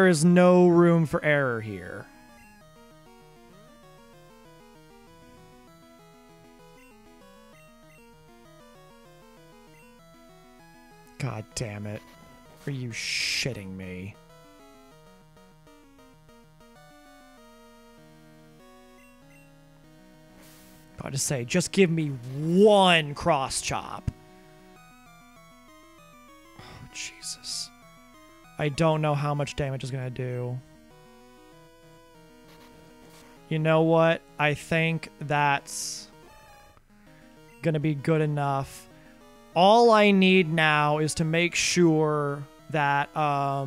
is no room for error here. God damn it. Are you shitting me? About to say, just give me 1 cross chop. Oh, Jesus. I don't know how much damage is going to do. You know what? I think that's going to be good enough. All I need now is to make sure that I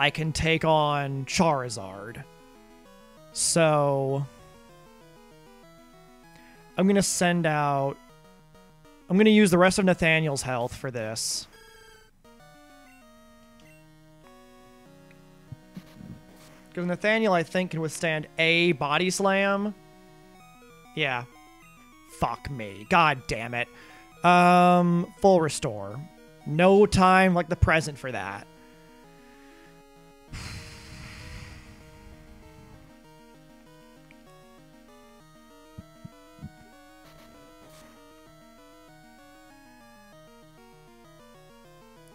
can take on Charizard. So I'm going to send out... I'm going to use the rest of Nathaniel's health for this. Because Nathaniel, I think, can withstand a Body Slam. Yeah. Fuck me. God damn it. Full restore. No time like the present for that.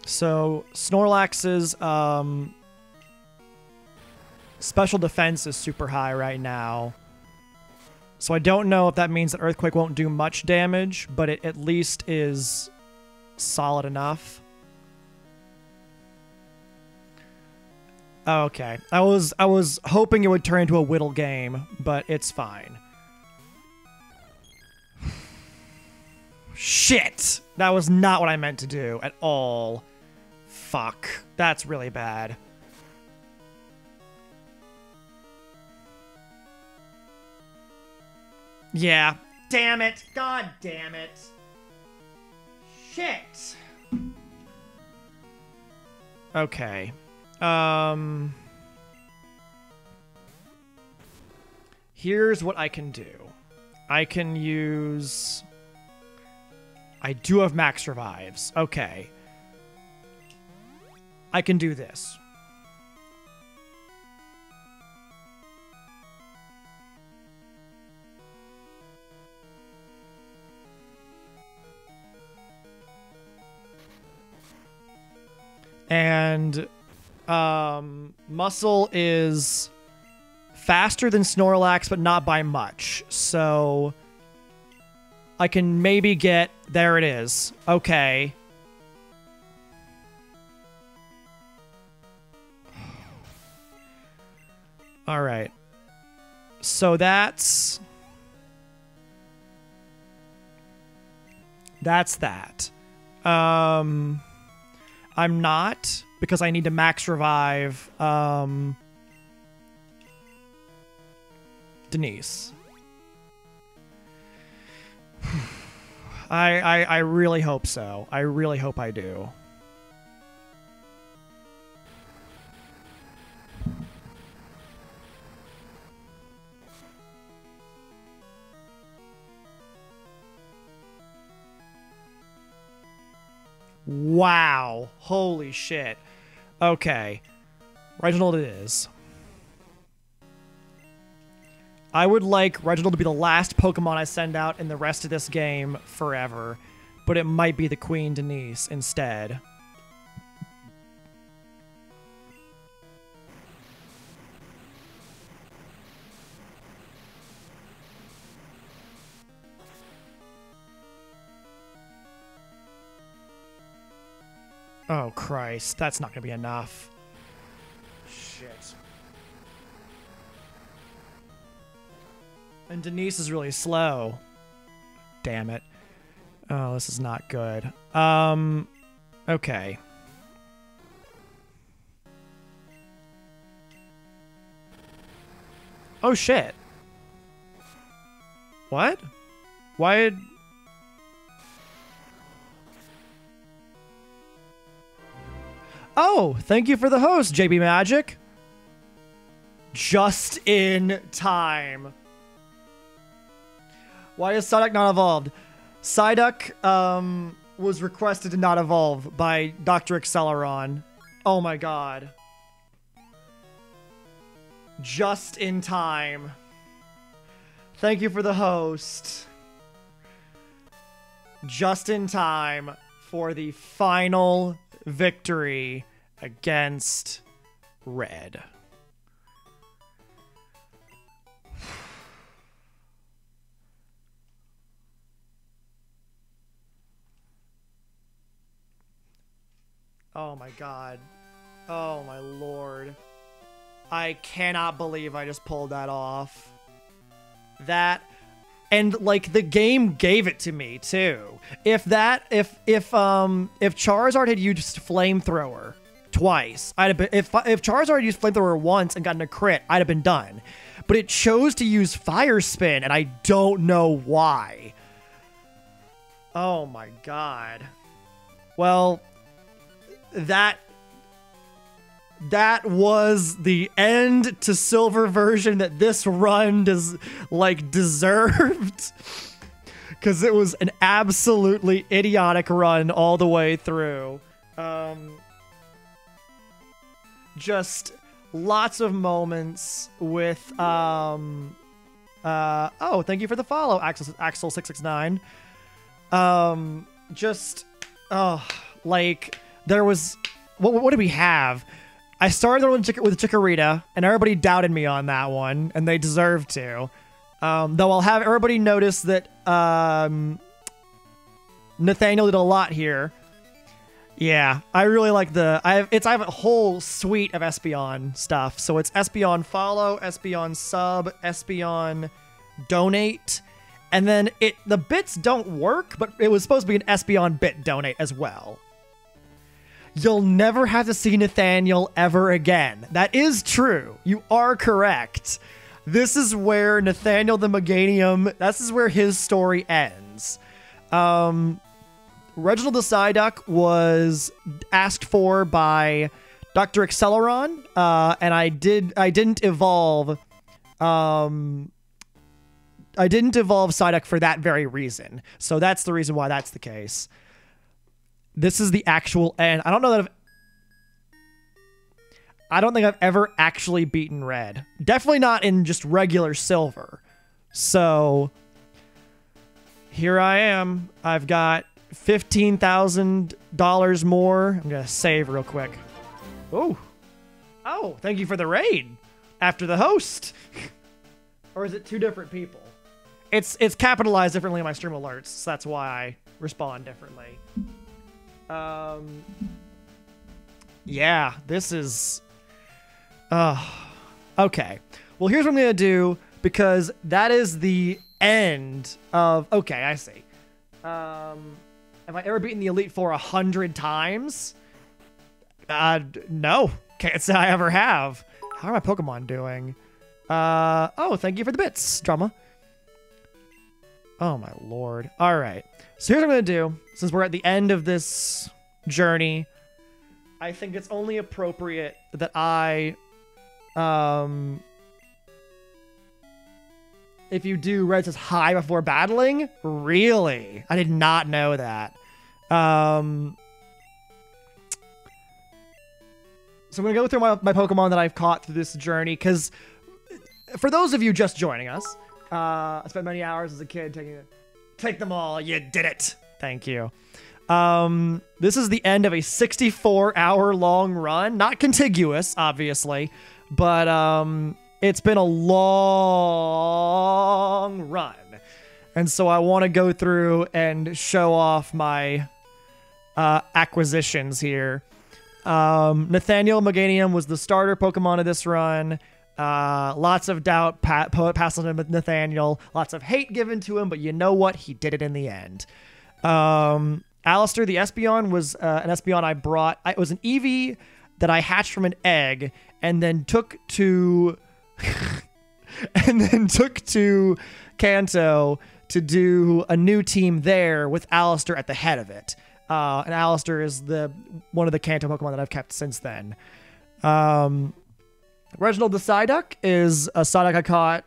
So Snorlax's special defense is super high right now. So I don't know if that means that Earthquake won't do much damage, but it at least is solid enough. Okay. I was hoping it would turn into a Whittle game, but it's fine. Shit! That was not what I meant to do at all. Fuck. That's really bad. Yeah. Damn it. God damn it. Shit. Okay. Here's what I can do. I can use... I do have max revives. Okay. I can do this. And Muscle is faster than Snorlax, but not by much. So I can maybe get... There it is. Okay. All right. So that's that. I'm not, because I need to max revive Denise. I really hope so. I really hope I do. Wow. Holy shit. Okay. Reginald it is. I would like Reginald to be the last Pokemon I send out in the rest of this game forever, but it might be the Queen Denise instead. Oh, Christ. That's not going to be enough. Shit. And Denise is really slow. Damn it. Oh, this is not good. Okay. Oh, shit. What? Why did... Oh, thank you for the host, JB Magic. Just in time. Why is Psyduck not evolved? Psyduck was requested to not evolve by Dr. Acceleron. Oh my god. Just in time. Thank you for the host. Just in time for the final victory against Red. Oh my god. Oh my lord. I cannot believe I just pulled that off. That, and like the game gave it to me too. If Charizard had used Flamethrower twice, I'd have been, if Charizard used Flamethrower once and gotten a crit, I'd have been done. But it chose to use Fire Spin, and I don't know why. Oh my god. Well, that was the end to Silver version that this run deserved. Because it was an absolutely idiotic run all the way through. Just lots of moments with oh, thank you for the follow, Axel669. Like there was what did we have? I started with Chikorita, and everybody doubted me on that one, and they deserved to. Though I'll have everybody notice that Nathaniel did a lot here. Yeah, I really like I have a whole suite of Espeon stuff. So it's Espeon follow, Espeon sub, Espeon donate, and then the bits don't work, but it was supposed to be an Espeon bit donate as well. You'll never have to see Nathaniel ever again. That is true. You are correct. This is where Nathaniel the Meganium, this is where his story ends. Reginald the Psyduck was asked for by Dr. Acceleron, and I didn't evolve Psyduck for that very reason. So that's the reason why that's the case. This is the actual end. I don't think I've ever actually beaten Red. Definitely not in just regular Silver. So here I am. I've got $15,000 more. I'm gonna save real quick. Oh, thank you for the raid after the host. Or is it two different people? It's capitalized differently in my stream alerts, so that's why I respond differently. Yeah, this is okay. Well, here's what I'm gonna do, because that is the end of... Okay, I see. Have I ever beaten the Elite Four 100 times? No. Can't say I ever have. How are my Pokemon doing? Oh, thank you for the bits, Drama. Oh my lord. All right. So here's what I'm going to do. Since we're at the end of this journey, I think it's only appropriate that I, if you do Red says hi before battling, really? I did not know that. So I'm going to go through my Pokemon that I've caught through this journey, because for those of you just joining us, I spent many hours as a kid take them all. You did it. Thank you. This is the end of a 64-hour-long run. Not contiguous, obviously, but it's been a long run. And so I want to go through and show off my acquisitions here. Nathaniel Meganium was the starter Pokemon of this run. Lots of doubt passed on him with Nathaniel. Lots of hate given to him, but you know what? He did it in the end. Alistair, the Espeon, was an Espeon I brought. It was an Eevee that I hatched from an egg and then took to Kanto to do a new team there with Alistair at the head of it. And Alistair is one of the Kanto Pokemon that I've kept since then. Reginald the Psyduck is a Psyduck I caught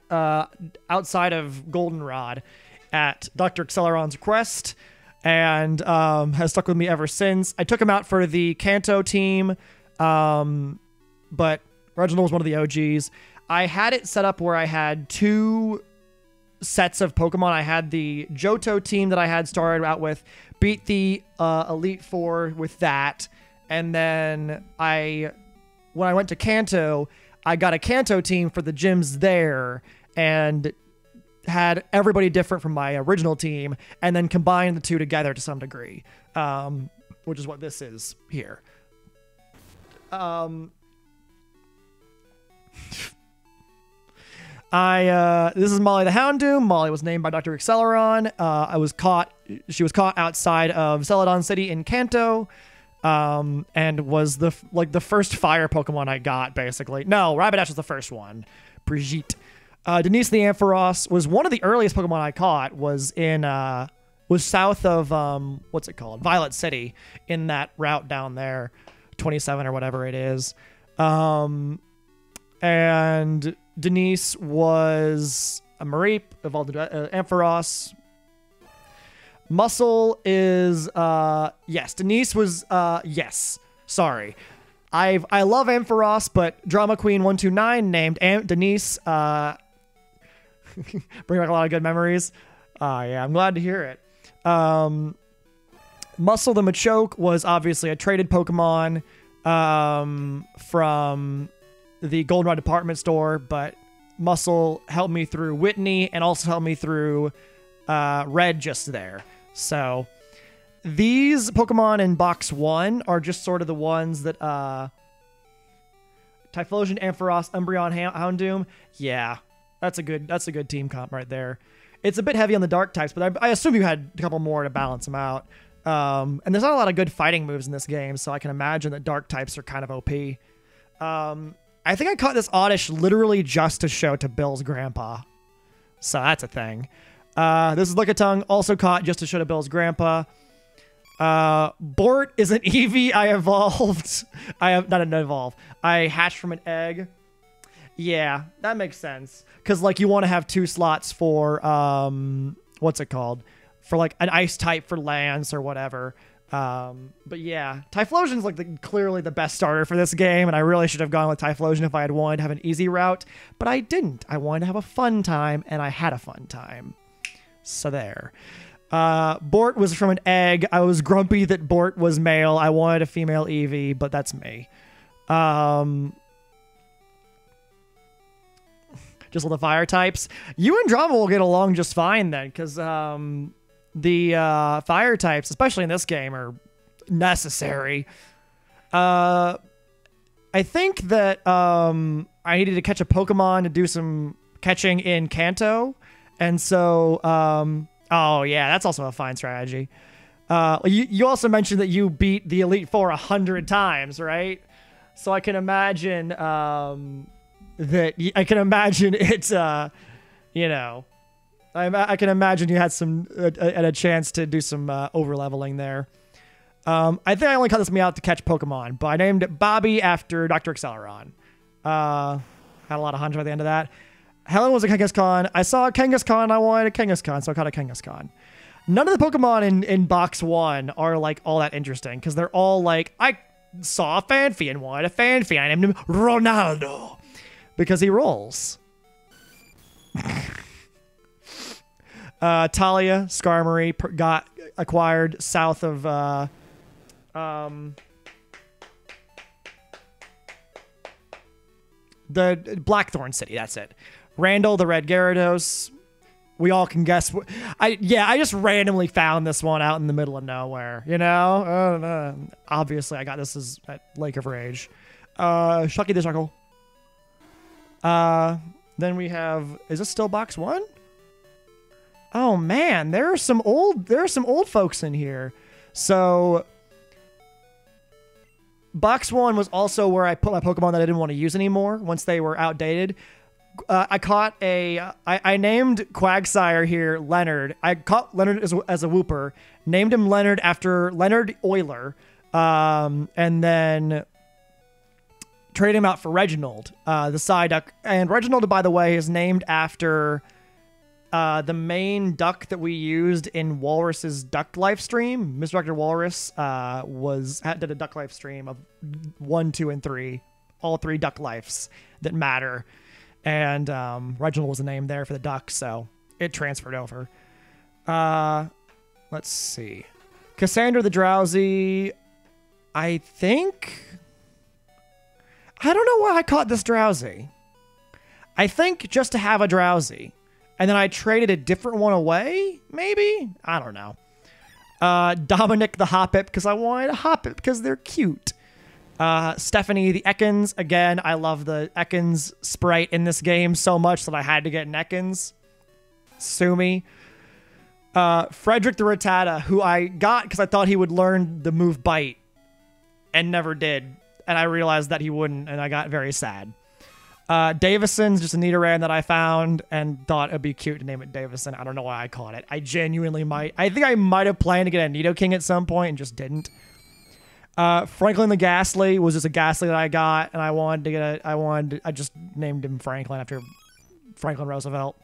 outside of Goldenrod at Dr. Acceleron's request, and has stuck with me ever since. I took him out for the Kanto team, but Reginald was one of the OGs. I had it set up where I had two sets of Pokemon. I had the Johto team that I had started out with, beat the Elite Four with that, and then when I went to Kanto, I got a Kanto team for the gyms there, and had everybody different from my original team, and then combined the two together to some degree, which is what this is here. This is Molly the Houndoom. Molly was named by Dr. Acceleron. She was caught outside of Celadon City in Kanto, and was the first fire Pokemon I got, basically. No, Rapidash was the first one. Brigitte. Denise the Ampharos was one of the earliest Pokemon I caught, was south of, what's it called? Violet City, in that route down there, 27 or whatever it is. And Denise was a Mareep, evolved into Ampharos. Muscle is, yes. Denise was, yes. Sorry. I love Ampharos, but Drama Queen 129 named Denise, bring back a lot of good memories. Yeah, I'm glad to hear it. Muscle the Machoke was obviously a traded Pokemon, from the Goldenrod department store, but Muscle helped me through Whitney and also helped me through Red just there. So these Pokemon in box 1 are just sort of the ones that Typhlosion, Ampharos, Umbreon, Houndoom. Yeah, that's a good team comp right there. It's a bit heavy on the dark types, but I assume you had a couple more to balance them out. And there's not a lot of good fighting moves in this game, so I can imagine that dark types are kind of OP. I think I caught this Oddish literally just to show to Bill's grandpa. So that's a thing. This is Lickitung, also caught just to show to Bill's grandpa. Bort is an Eevee I evolved. I hatched from an egg. Yeah, that makes sense. Because, like, you want to have 2 slots for, what's it called? For, like, an ice type for Lance or whatever. But yeah, Typhlosion's like clearly the best starter for this game, and I really should have gone with Typhlosion if I had wanted to have an easy route, but I didn't. I wanted to have a fun time, and I had a fun time. So there. Bort was from an egg. I was grumpy that Bort was male. I wanted a female Eevee, but that's me. Just all the fire types. You and Drama will get along just fine then, because the fire types, especially in this game, are necessary. I think that I needed to catch a Pokemon to do some catching in Kanto, and so oh yeah, that's also a fine strategy. You also mentioned that you beat the Elite Four 100 times, right? So I can imagine it's you know. I can imagine you had a chance to do some over-leveling there. I think I only cut this Meowth to catch Pokemon, but I named it Bobby after Dr. Acceleron. Had a lot of hunts by the end of that. Helen was a Kangaskhan. I saw a Kangaskhan. I wanted a Kangaskhan, so I caught a Kangaskhan. None of the Pokemon in box 1 are like all that interesting, because they're all like, saw a Fanfi and wanted a Fanfi. I named him Ronaldo because he rolls. Talia Skarmory got acquired south of the Blackthorn City. That's it. Randall the Red Gyarados. We all can guess. I just randomly found this one out in the middle of nowhere. You know, obviously I got this at Lake of Rage. Shucky the Shuckle. Then we have. Is this still box 1? Oh man, there are some old folks in here. So box 1 was also where I put my Pokemon that I didn't want to use anymore once they were outdated. I caught I named Quagsire here Leonard. I caught Leonard as a Wooper, named him Leonard after Leonard Euler, and then traded him out for Reginald, the Psyduck. And Reginald, by the way, is named after the main duck that we used in Walrus's duck life stream. Mr. Dr. Walrus did a duck life stream of 1, 2, and 3, all 3 duck lives that matter. And Reginald was the name there for the duck, so it transferred over. Let's see. Cassandra the Drowsy, I think... I don't know why I caught this Drowsy. I think just to have a Drowsy. And then I traded a different one away, maybe? I don't know. Dominic the Hoppip, because I wanted a Hoppip because they're cute. Stephanie the Ekans. Again, I love the Ekans sprite in this game so much that I had to get an Ekans. Sue me. Frederick the Rattata, who I got because I thought he would learn the move Bite and never did. And I realized that he wouldn't, and I got very sad. Davison's just a Nidoran that I found and thought it'd be cute to name it Davison. I don't know why I caught it. I genuinely might. I think I might have planned to get a Nidoking at some point and just didn't. Franklin the Ghastly was just a Ghastly that I got, and I wanted to get I just named him Franklin after Franklin Roosevelt.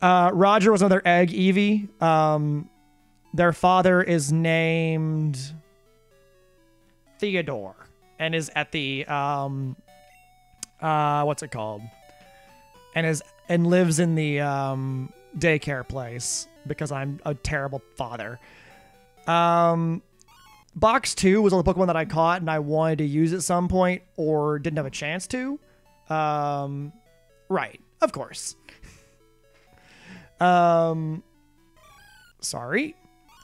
Roger was another egg Eevee. Their father is named Theodore and is at the what's it called? And lives in the daycare place because I'm a terrible father. Box 2 was all the Pokemon that I caught and I wanted to use at some point or didn't have a chance to. Right, of course. Sorry.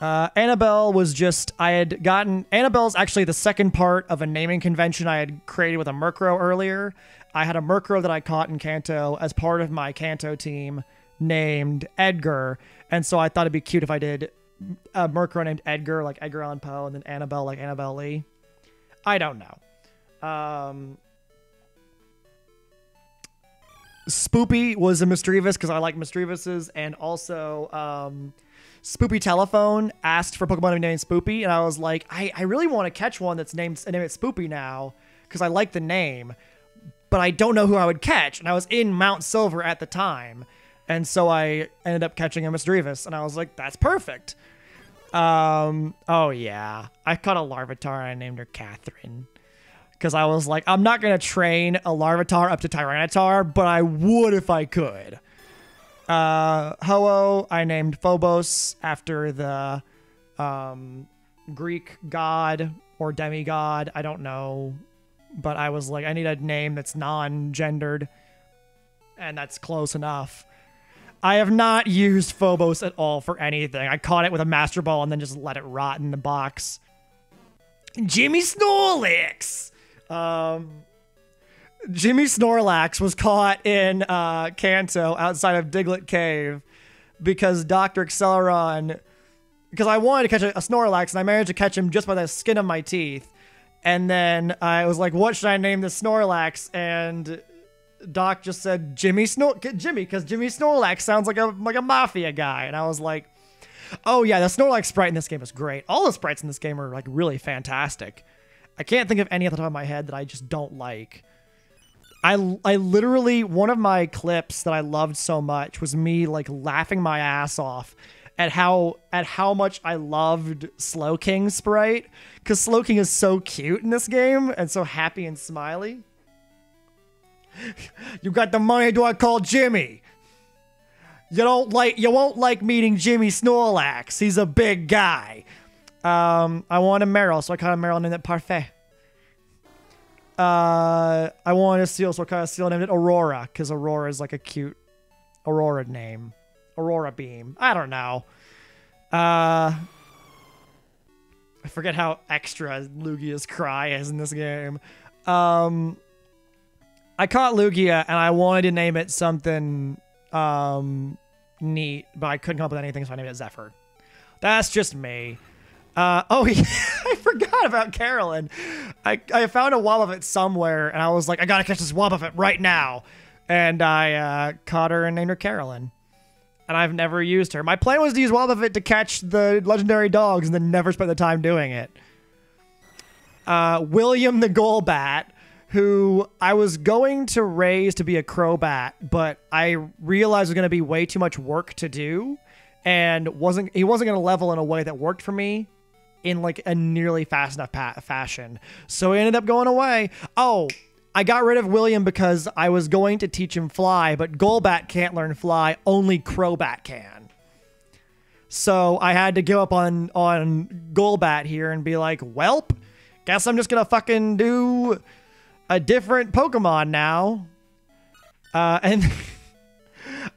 Annabelle was just, Annabelle's actually the second part of a naming convention I had created with a Murkrow earlier. I had a Murkrow that I caught in Kanto as part of my Kanto team named Edgar. And so I thought it'd be cute if I did a Murkrow named Edgar, like Edgar Allan Poe, and then Annabelle, like Annabelle Lee. I don't know. Spoopy was a Misdreavus because I like Misdreavuses, and also Spoopy Telephone asked for Pokemon named Spoopy, and I was like, I really want to catch one that's named it Spoopy now because I like the name, but I don't know who I would catch, and I was in Mount Silver at the time, and so I ended up catching a Misdreavus, and I was like, that's perfect. Oh yeah, I caught a Larvitar and I named her Catherine. Because I was like, I'm not going to train a Larvitar up to Tyranitar, but I would if I could. Ho-Oh, I named Phobos after the Greek god or demigod. I don't know. But I was like, I need a name that's non-gendered. And that's close enough. I have not used Phobos at all for anything. I caught it with a Master Ball and then just let it rot in the box. Jimmy Snorlax! Jimmy Snorlax was caught in Kanto outside of Diglett Cave because Dr. Acceleron, because I wanted to catch a Snorlax and I managed to catch him just by the skin of my teeth. And then I was like, what should I name this Snorlax? And Doc just said Jimmy, because Jimmy Snorlax sounds like a mafia guy. And I was like, oh yeah, the Snorlax sprite in this game is great. All the sprites in this game are like really fantastic. I can't think of any off the top of my head that I just don't like. I literally, one of my clips that I loved so much was me like laughing my ass off at how much I loved Slowking sprite, because Slowking is so cute in this game and so happy and smiley. You got the money, do I call Jimmy? You won't like meeting Jimmy Snorlax. He's a big guy. I wanted Meryl, so I called Meryl named it Parfait. I wanted a seal, so I called a seal named it Aurora, because Aurora is like a cute Aurora name. Aurora Beam. I don't know. I forget how extra Lugia's cry is in this game. I caught Lugia, and I wanted to name it something neat, but I couldn't come up with anything, so I named it Zephyr. That's just me. Oh, yeah, I forgot about Carolyn. I found a Wobbuffet somewhere, and I was like, I gotta catch this Wobbuffet right now. And I caught her and named her Carolyn. And I've never used her. My plan was to use Wobbuffet to catch the legendary dogs, and then never spent the time doing it. William the Golbat, who I was going to raise to be a Crobat, but I realized it was going to be way too much work to do, and he wasn't going to level in a way that worked for me in like a nearly fast enough fashion. So he ended up going away. Oh, I got rid of William because I was going to teach him Fly, but Golbat can't learn Fly, only Crobat can. So I had to give up on Golbat here and be like, welp, guess I'm just going to fucking do a different Pokemon now. And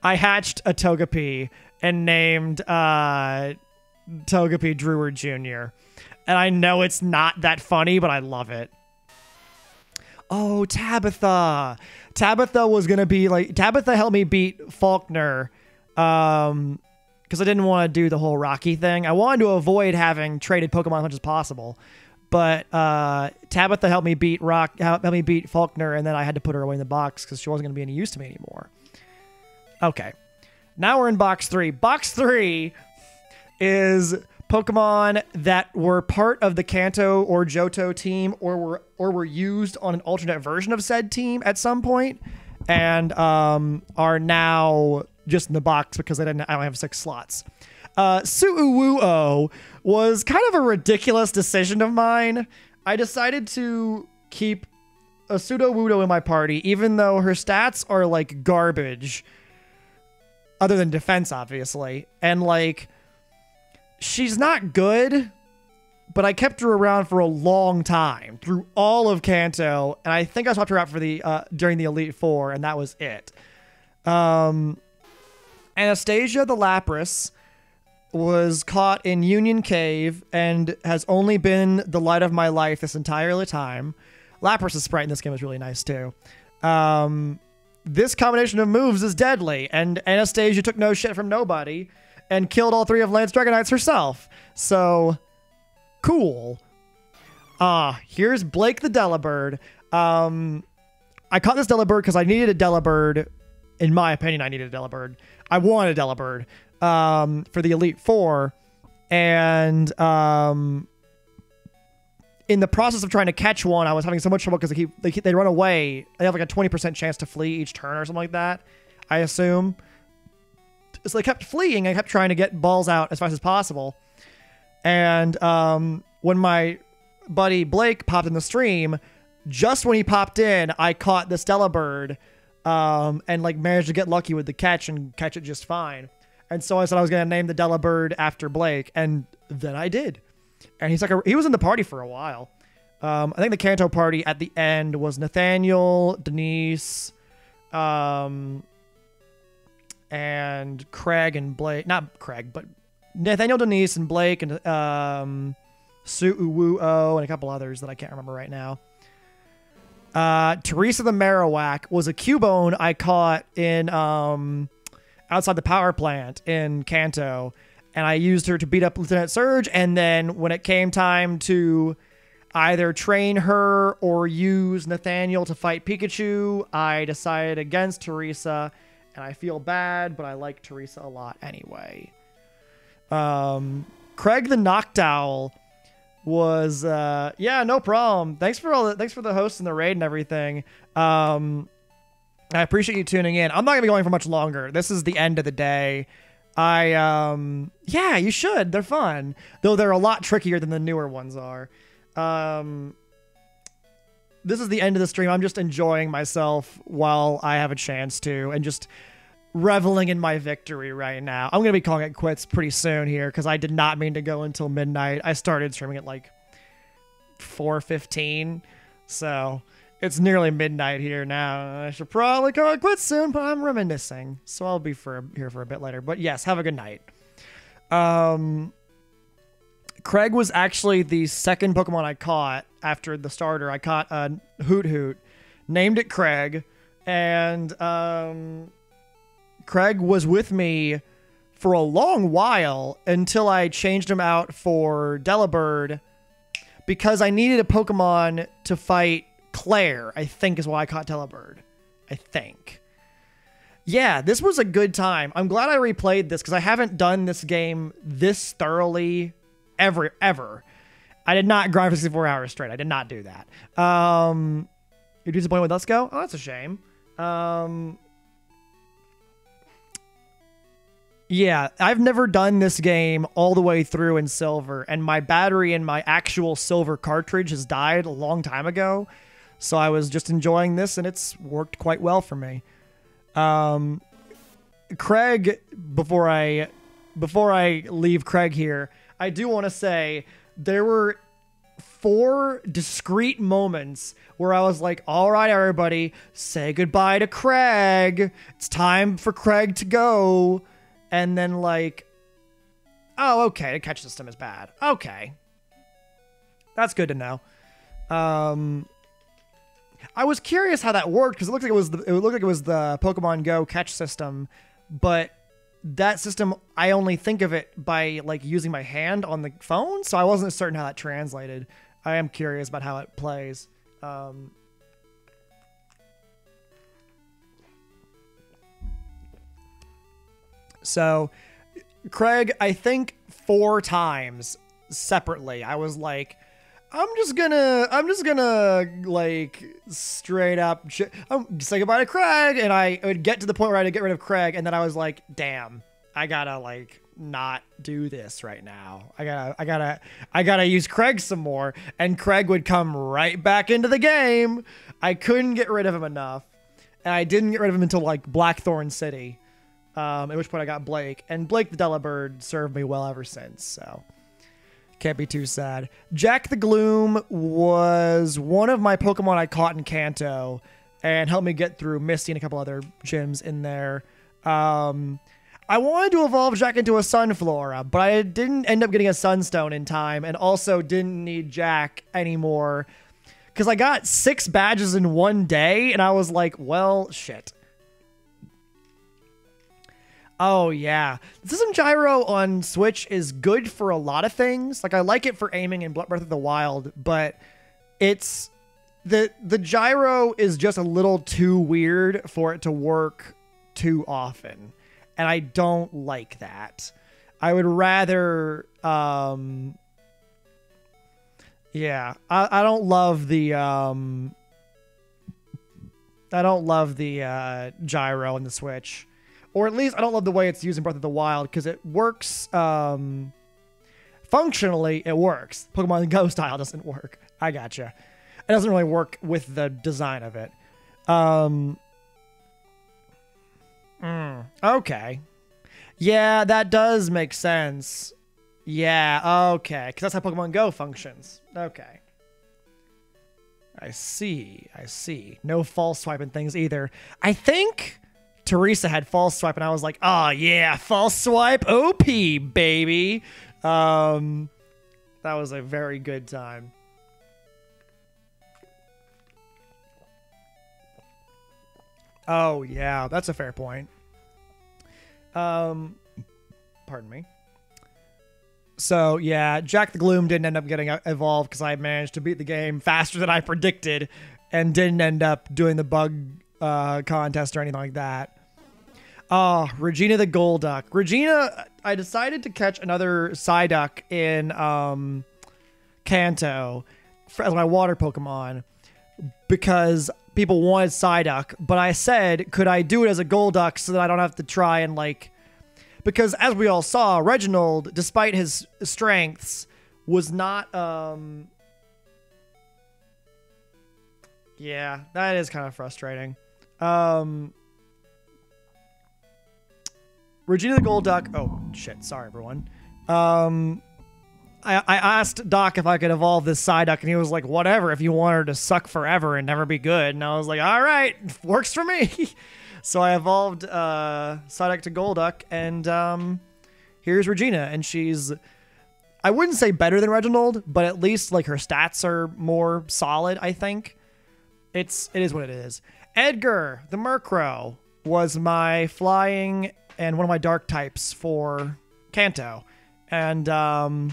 I hatched a Togepi and named Togepi Dreward Jr. And I know it's not that funny, but I love it. Oh, Tabitha. Tabitha was going to be like... Tabitha helped me beat Faulkner. Because I didn't want to do the whole Rocky thing. I wanted to avoid having traded Pokemon as much as possible. But Tabitha helped me beat Faulkner, and then I had to put her away in the box because she wasn't going to be any use to me anymore. Okay. Now we're in Box 3. Box 3 is Pokemon that were part of the Kanto or Johto team or were used on an alternate version of said team at some point and are now just in the box because I don't have 6 slots. Su'uwuo was kind of a ridiculous decision of mine. I decided to keep a Sudowoodo in my party, even though her stats are like garbage, other than defense, obviously. And like, she's not good, but I kept her around for a long time through all of Kanto, and I think I swapped her out for the during the Elite Four, and that was it. Anastasia the Lapras was caught in Union Cave and has only been the light of my life this entire time. Lapras' sprite in this game is really nice too. This combination of moves is deadly, and Anastasia took no shit from nobody and killed all 3 of Lance Dragonites herself. So, cool. Here's Blake the Delibird. I caught this Delibird because I needed a Delibird. In my opinion, I needed a Delibird. I wanted a Delibird for the Elite Four. And in the process of trying to catch one, I was having so much trouble because they run away. They have like a 20% chance to flee each turn or something like that, I assume. So they kept fleeing. I kept trying to get balls out as fast as possible. And when my buddy Blake popped in the stream, just when he popped in, I caught this Delibird and like managed to get lucky with the catch and catch it just fine. And so I said I was going to name the Delibird after Blake, and then I did. And he was in the party for a while. I think the Kanto party at the end was Nathaniel, Denise, and Craig and Blake. Not Craig, but Nathaniel, Denise, and Blake, and Su'uwuo, and a couple others that I can't remember right now. Teresa the Marowak was a Cubone I caught in outside the power plant in Kanto, and I used her to beat up Lieutenant Surge, and then when it came time to either train her or use Nathaniel to fight Pikachu, I decided against Teresa, and I feel bad, but I like Teresa a lot anyway. Craig the Noctowl was yeah, no problem. Thanks for the host and the raid and everything. I appreciate you tuning in. I'm not gonna be going for much longer. This is the end of the day. Yeah, you should. They're fun. Though they're a lot trickier than the newer ones are. This is the end of the stream. I'm just enjoying myself while I have a chance to, and just reveling in my victory right now. I'm going to be calling it quits pretty soon here because I did not mean to go until midnight. I started streaming at like 4:15, so it's nearly midnight here now. I should probably call it quits soon, but I'm reminiscing, so I'll be here for a bit later. But yes, have a good night. Craig was actually the second Pokemon I caught after the starter. I caught a Hoot Hoot, named it Craig, and Craig was with me for a long while until I changed him out for Delibird because I needed a Pokemon to fight Claire, I think is why I caught Delibird. I think. Yeah, this was a good time. I'm glad I replayed this because I haven't done this game this thoroughly ever. I did not grind for 64 hours straight. I did not do that. You're disappointed with Let's Go? Oh, that's a shame. Yeah, I've never done this game all the way through in Silver, and my battery in my actual Silver cartridge has died a long time ago, so I was just enjoying this, and it's worked quite well for me. Craig, before I leave Craig here, I do want to say there were 4 discrete moments where I was like, all right, everybody, say goodbye to Craig. It's time for Craig to go. And then like, oh, okay, the catch system is bad. Okay. That's good to know. I was curious how that worked because it looked like it was the Pokemon Go catch system, but that system, I only think of it by like using my hand on the phone, so I wasn't certain how that translated. I am curious about how it plays. So, Craig, I think 4 times separately, I was like, I'm just gonna like straight up say goodbye to Craig, and I would get to the point where I had to get rid of Craig, and then I was like, damn, I gotta like not do this right now. I gotta use Craig some more, and Craig would come right back into the game. I couldn't get rid of him enough, and I didn't get rid of him until like Blackthorn City. At which point I got Blake, and Blake the Delibird served me well ever since, so can't be too sad. Jack the Gloom was one of my Pokemon I caught in Kanto and helped me get through Misty and a couple other gyms in there. I wanted to evolve Jack into a Sunflora, but I didn't end up getting a Sunstone in time, and also didn't need Jack anymore because I got 6 badges in one day, and I was like, well, shit. Oh, yeah. The System Gyro on Switch is good for a lot of things. Like, I like it for aiming in Breath of the Wild, but it's... The gyro is just a little too weird for it to work too often. And I don't like that. I would rather... yeah. I don't love the... I don't love the gyro on the Switch. Or at least I don't love the way it's used in Breath of the Wild, because it works, functionally, it works. Pokemon Go style doesn't work. I gotcha. It doesn't really work with the design of it. Okay. Yeah, that does make sense. Yeah, okay. Because that's how Pokemon Go functions. Okay. I see. No false swiping things either. I think Teresa had false swipe, and I was like, oh yeah, false swipe OP, baby. That was a very good time. Oh yeah, that's a fair point. Pardon me. So yeah, Jack the Gloom didn't end up getting evolved because I managed to beat the game faster than I predicted, and didn't end up doing the bug contest or anything like that. Regina the Golduck. Regina, I decided to catch another Psyduck in Kanto as my water Pokemon because people wanted Psyduck, but I said, could I do it as a Golduck so that I don't have to try and like... Because as we all saw, Reginald, despite his strengths, was not, yeah, that is kind of frustrating. Regina the Golduck. Oh, shit. Sorry, everyone. I asked Doc if I could evolve this Psyduck, and he was like, whatever, if you want her to suck forever and never be good. And I was like, all right, works for me. So I evolved Psyduck to Golduck, and here's Regina. And she's, I wouldn't say better than Reginald, but at least like her stats are more solid, I think. It is what it is. Edgar, the Murkrow, was my flying and one of my dark types for Kanto. And I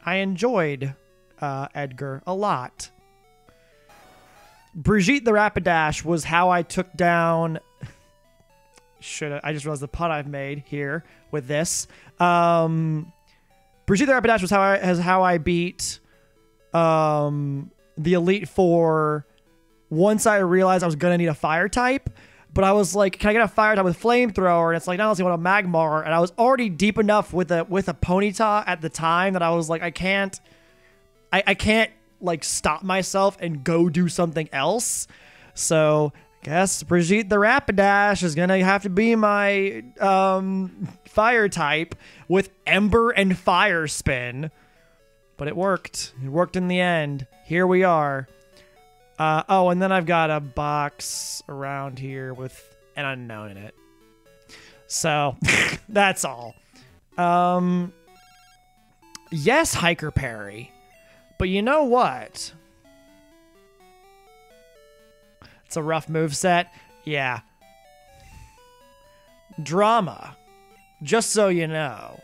enjoyed Edgar a lot. Brigitte the Rapidash was how I took down... I just realized the pun I've made here with this. Brigitte the Rapidash was how I beat the Elite Four once I realized I was going to need a fire type. But I was like, can I get a fire type with Flamethrower? And it's like, no, unless you want a Magmar. And I was already deep enough with a Ponyta at the time that I was like, I can't like stop myself and go do something else. So I guess Brigitte the Rapidash is going to have to be my fire type with Ember and Fire Spin. But it worked. It worked in the end. Here we are. Oh, and then I've got a box around here with an unknown in it. So, that's all. Yes, Hiker Parry. But you know what? It's a rough moveset. Yeah. Drama. Just so you know.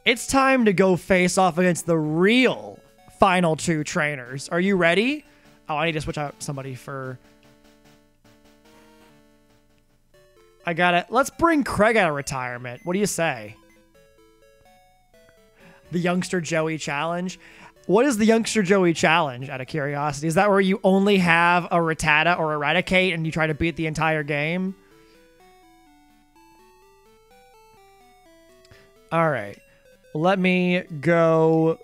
It's time to go face off against the real final two trainers. Are you ready? Oh, I need to switch out somebody for... I got it. Let's bring Craig out of retirement. What do you say? The Youngster Joey Challenge. What is the Youngster Joey Challenge, out of curiosity? Is that where you only have a Rattata or a Raticate and you try to beat the entire game? All right. Let me go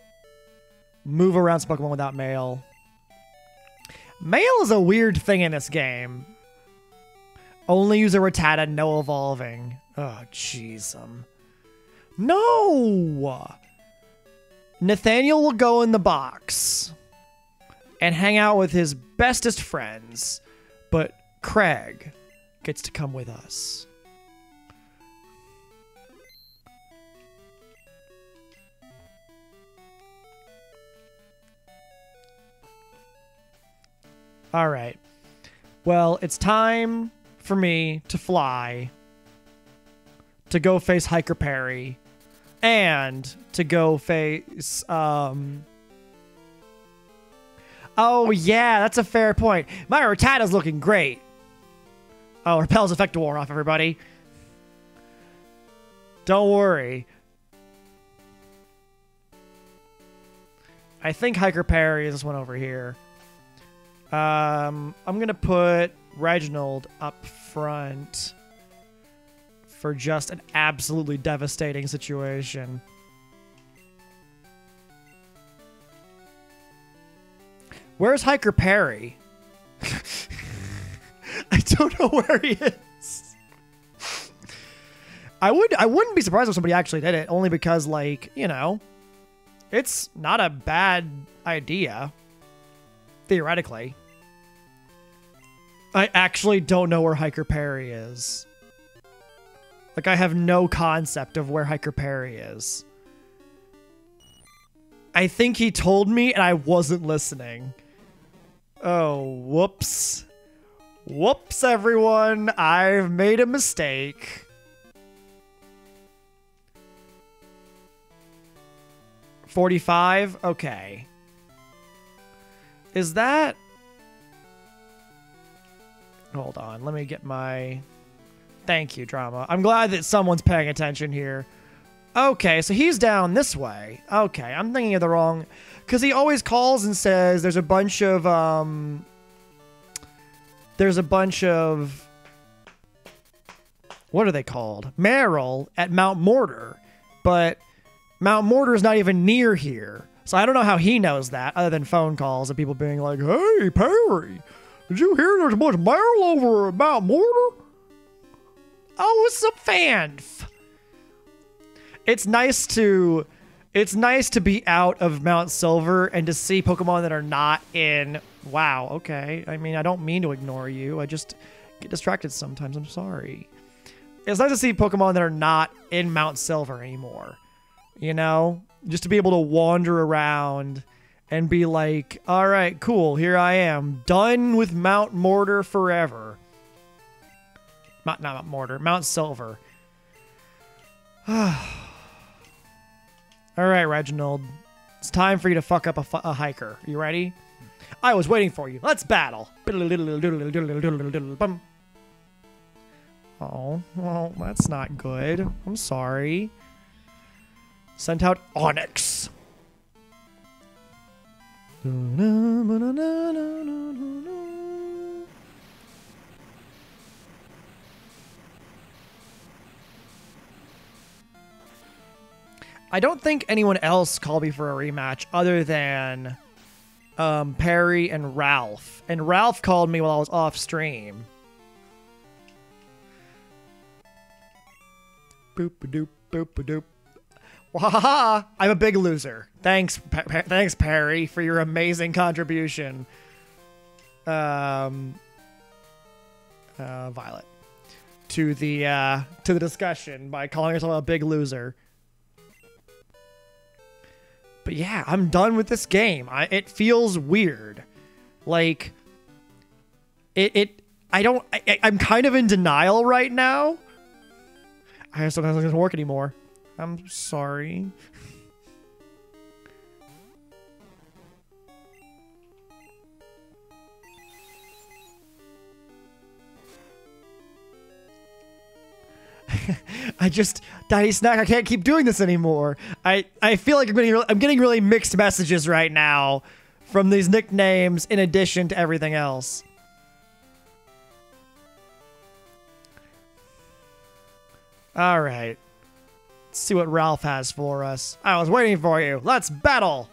move around some Pokemon without mail. Mail is a weird thing in this game. Only use a Rattata, no evolving. Oh, jeez. No! Nathaniel will go in the box and hang out with his bestest friends, but Craig gets to come with us. All right. Well, it's time for me to fly, to go face Hiker Parry, and to go face, oh, yeah, that's a fair point. My Rattata's looking great. Oh, Repel's effect wore off, everybody. Don't worry. I think Hiker Parry is this one over here. I'm going to put Reginald up front for just an absolutely devastating situation. Where's Hiker Parry? I don't know where he is. I wouldn't be surprised if somebody actually did it, only because, like, you know, it's not a bad idea. Theoretically. I actually don't know where Hiker Parry is. Like, I have no concept of where Hiker Parry is. I think he told me and I wasn't listening. Oh, whoops. Whoops, everyone. I've made a mistake. $45? Okay. Is that... Hold on, let me get my... Thank you, Drama. I'm glad that someone's paying attention here. Okay, so he's down this way. Okay, I'm thinking of the wrong... Because he always calls and says there's a bunch of, what are they called? Marill at Mount Mortar. But Mount Mortar is not even near here. So I don't know how he knows that, other than phone calls and people being like, hey, Perry, did you hear there's a bunch of Marill over at Mount Mortar? Oh, it's a fanf. It's nice to be out of Mount Silver and to see Pokemon that are not in. Wow, okay. I mean, I don't mean to ignore you. I just get distracted sometimes. I'm sorry. It's nice to see Pokemon that are not in Mount Silver anymore. You know? Just to be able to wander around and be like, all right, cool, here I am. Done with Mount Mortar forever. Not Mount Mortar, Mount Silver. All right, Reginald. It's time for you to fuck up a hiker. You ready? I was waiting for you. Let's battle. Oh, well, that's not good. I'm sorry. Sent out Onix. I don't think anyone else called me for a rematch other than Perry and Ralph. And Ralph called me while I was off stream. Boop-a-doop, boop-a-doop. Wahaha! I'm a big loser. Thanks, thanks, Perry, for your amazing contribution. Violet. To the discussion by calling yourself a big loser. But yeah, I'm done with this game. It feels weird. Like, I'm kind of in denial right now. I sometimes it doesn't work anymore. I'm sorry. Daddy Snack, I can't keep doing this anymore. I feel like I'm getting really mixed messages right now from these nicknames in addition to everything else. All right. Let's see what Ralph has for us. I was waiting for you. Let's battle.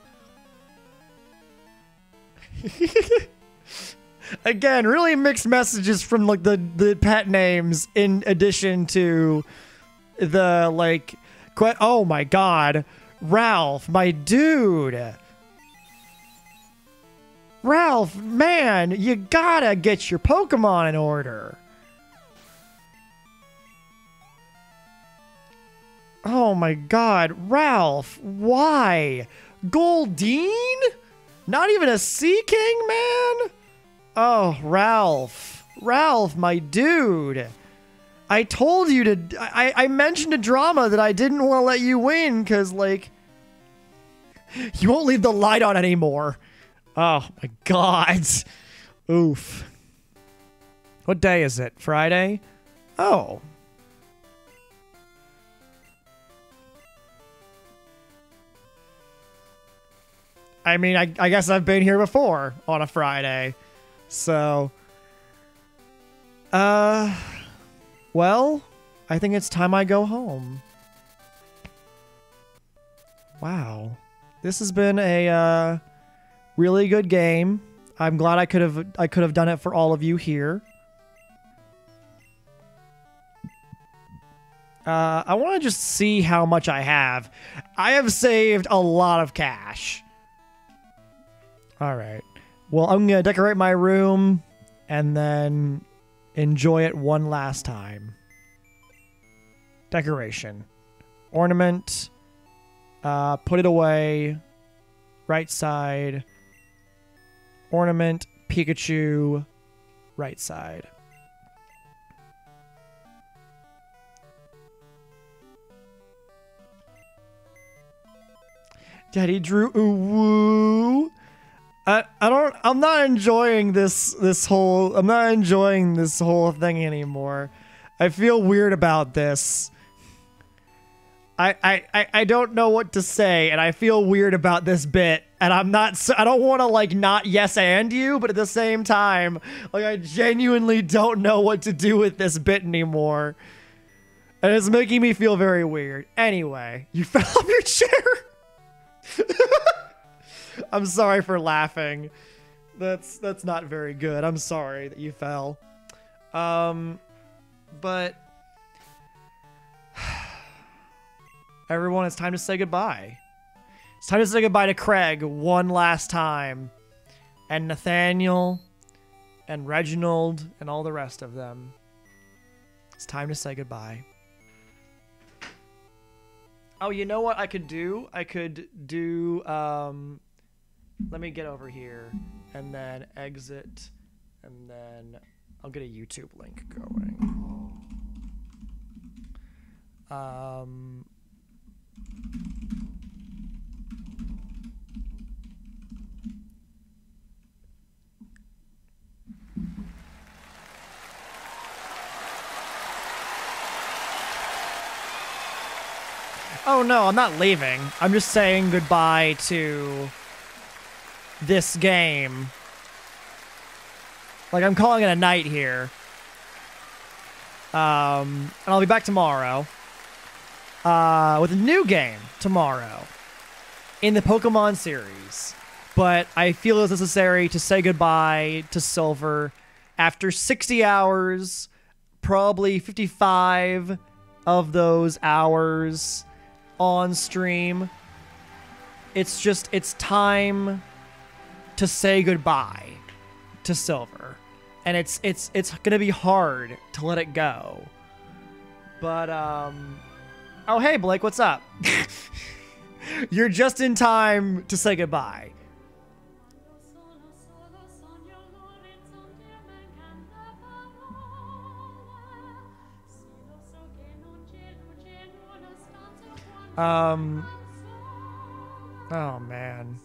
Again, really mixed messages from like the pet names in addition to the like oh my god, Ralph, my dude. Ralph, man, you gotta get your Pokemon in order. Oh my god, Ralph, why? Goldeen? Not even a Sea King, man? Oh, Ralph. Ralph, my dude. I told you to... I mentioned to Drama that I didn't want to let you win because, like... You won't leave the light on anymore. Oh, my God. Oof. What day is it? Friday? Oh. I mean, I guess I've been here before on a Friday. So, well, I think it's time I go home. Wow. This has been a, really good game. I'm glad I could have done it for all of you here. I want to just see how much I have. I have saved a lot of cash. All right. Well, I'm going to decorate my room and then enjoy it one last time. Decoration. Ornament. Put it away. Right side. Ornament. Pikachu. Right side. Daddy Drew. Ooh. I'm not enjoying this whole thing anymore. I feel weird about this. I don't know what to say, and I feel weird about this bit, and I don't want to like not yes and you, but at the same time, like I genuinely don't know what to do with this bit anymore. And it's making me feel very weird. Anyway, you fell off your chair. I'm sorry for laughing. That's not very good. I'm sorry that you fell. But everyone, it's time to say goodbye. It's time to say goodbye to Craig one last time. And Nathaniel and Reginald and all the rest of them. It's time to say goodbye. Oh, you know what I could do? I could do, let me get over here and then exit, and then I'll get a YouTube link going. Oh no, I'm not leaving. I'm just saying goodbye to this game. Like, I'm calling it a night here. And I'll be back tomorrow. With a new game tomorrow. In the Pokemon series. But I feel it's necessary to say goodbye to Silver after 60 hours. Probably 55 of those hours on stream. It's time to say goodbye to Silver. And it's gonna be hard to let it go. But oh hey Blake, what's up? You're just in time to say goodbye. Oh man,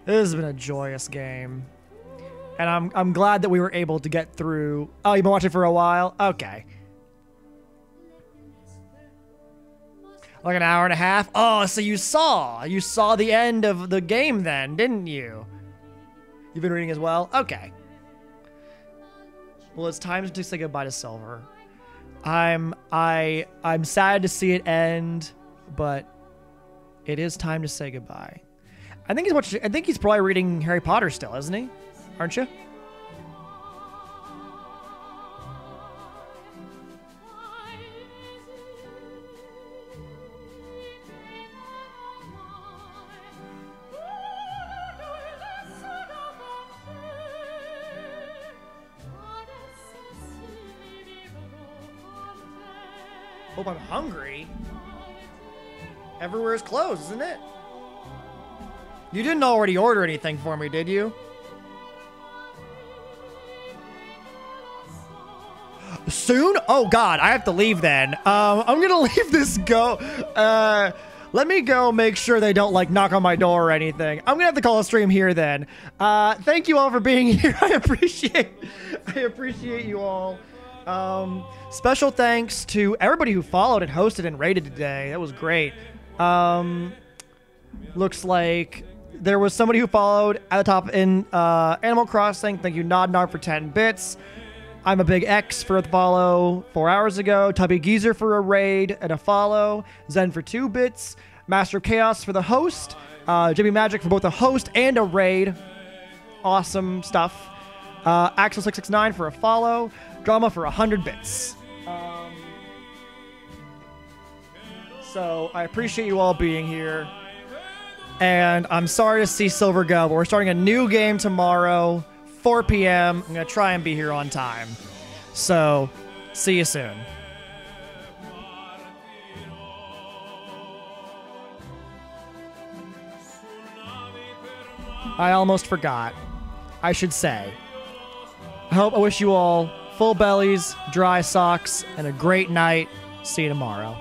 this has been a joyous game, and I'm glad that we were able to get through. Oh, you've been watching for a while? Okay, like an hour and a half. Oh, so you saw the end of the game then, didn't you? You've been reading as well. Okay. Well, it's time to say goodbye to Silver. I'm sad to see it end, but it is time to say goodbye. I think he's probably reading Harry Potter still, isn't he? Aren't you? Hope I'm hungry. Everywhere is closed, isn't it? You didn't already order anything for me, did you? Soon? Oh God, I have to leave then. I'm gonna leave this go. Let me go make sure they don't like knock on my door or anything. I'm gonna have to call a stream here then. Thank you all for being here. I appreciate you all. Special thanks to everybody who followed and hosted and rated today. That was great. Looks like there was somebody who followed at the top in Animal Crossing. Thank you, Nodnar, for 10 bits. I'm a Big X for the follow 4 hours ago. Tubby Geezer for a raid and a follow. Zen for 2 bits. Master of Chaos for the host. Jimmy Magic for both a host and a raid. Awesome stuff. Axel669 for a follow. Drama for 100 bits. So I appreciate you all being here. And I'm sorry to see Silver go, but we're starting a new game tomorrow, 4 p.m. I'm going to try and be here on time. So, see you soon. I almost forgot. I should say. I wish you all full bellies, dry socks, and a great night. See you tomorrow.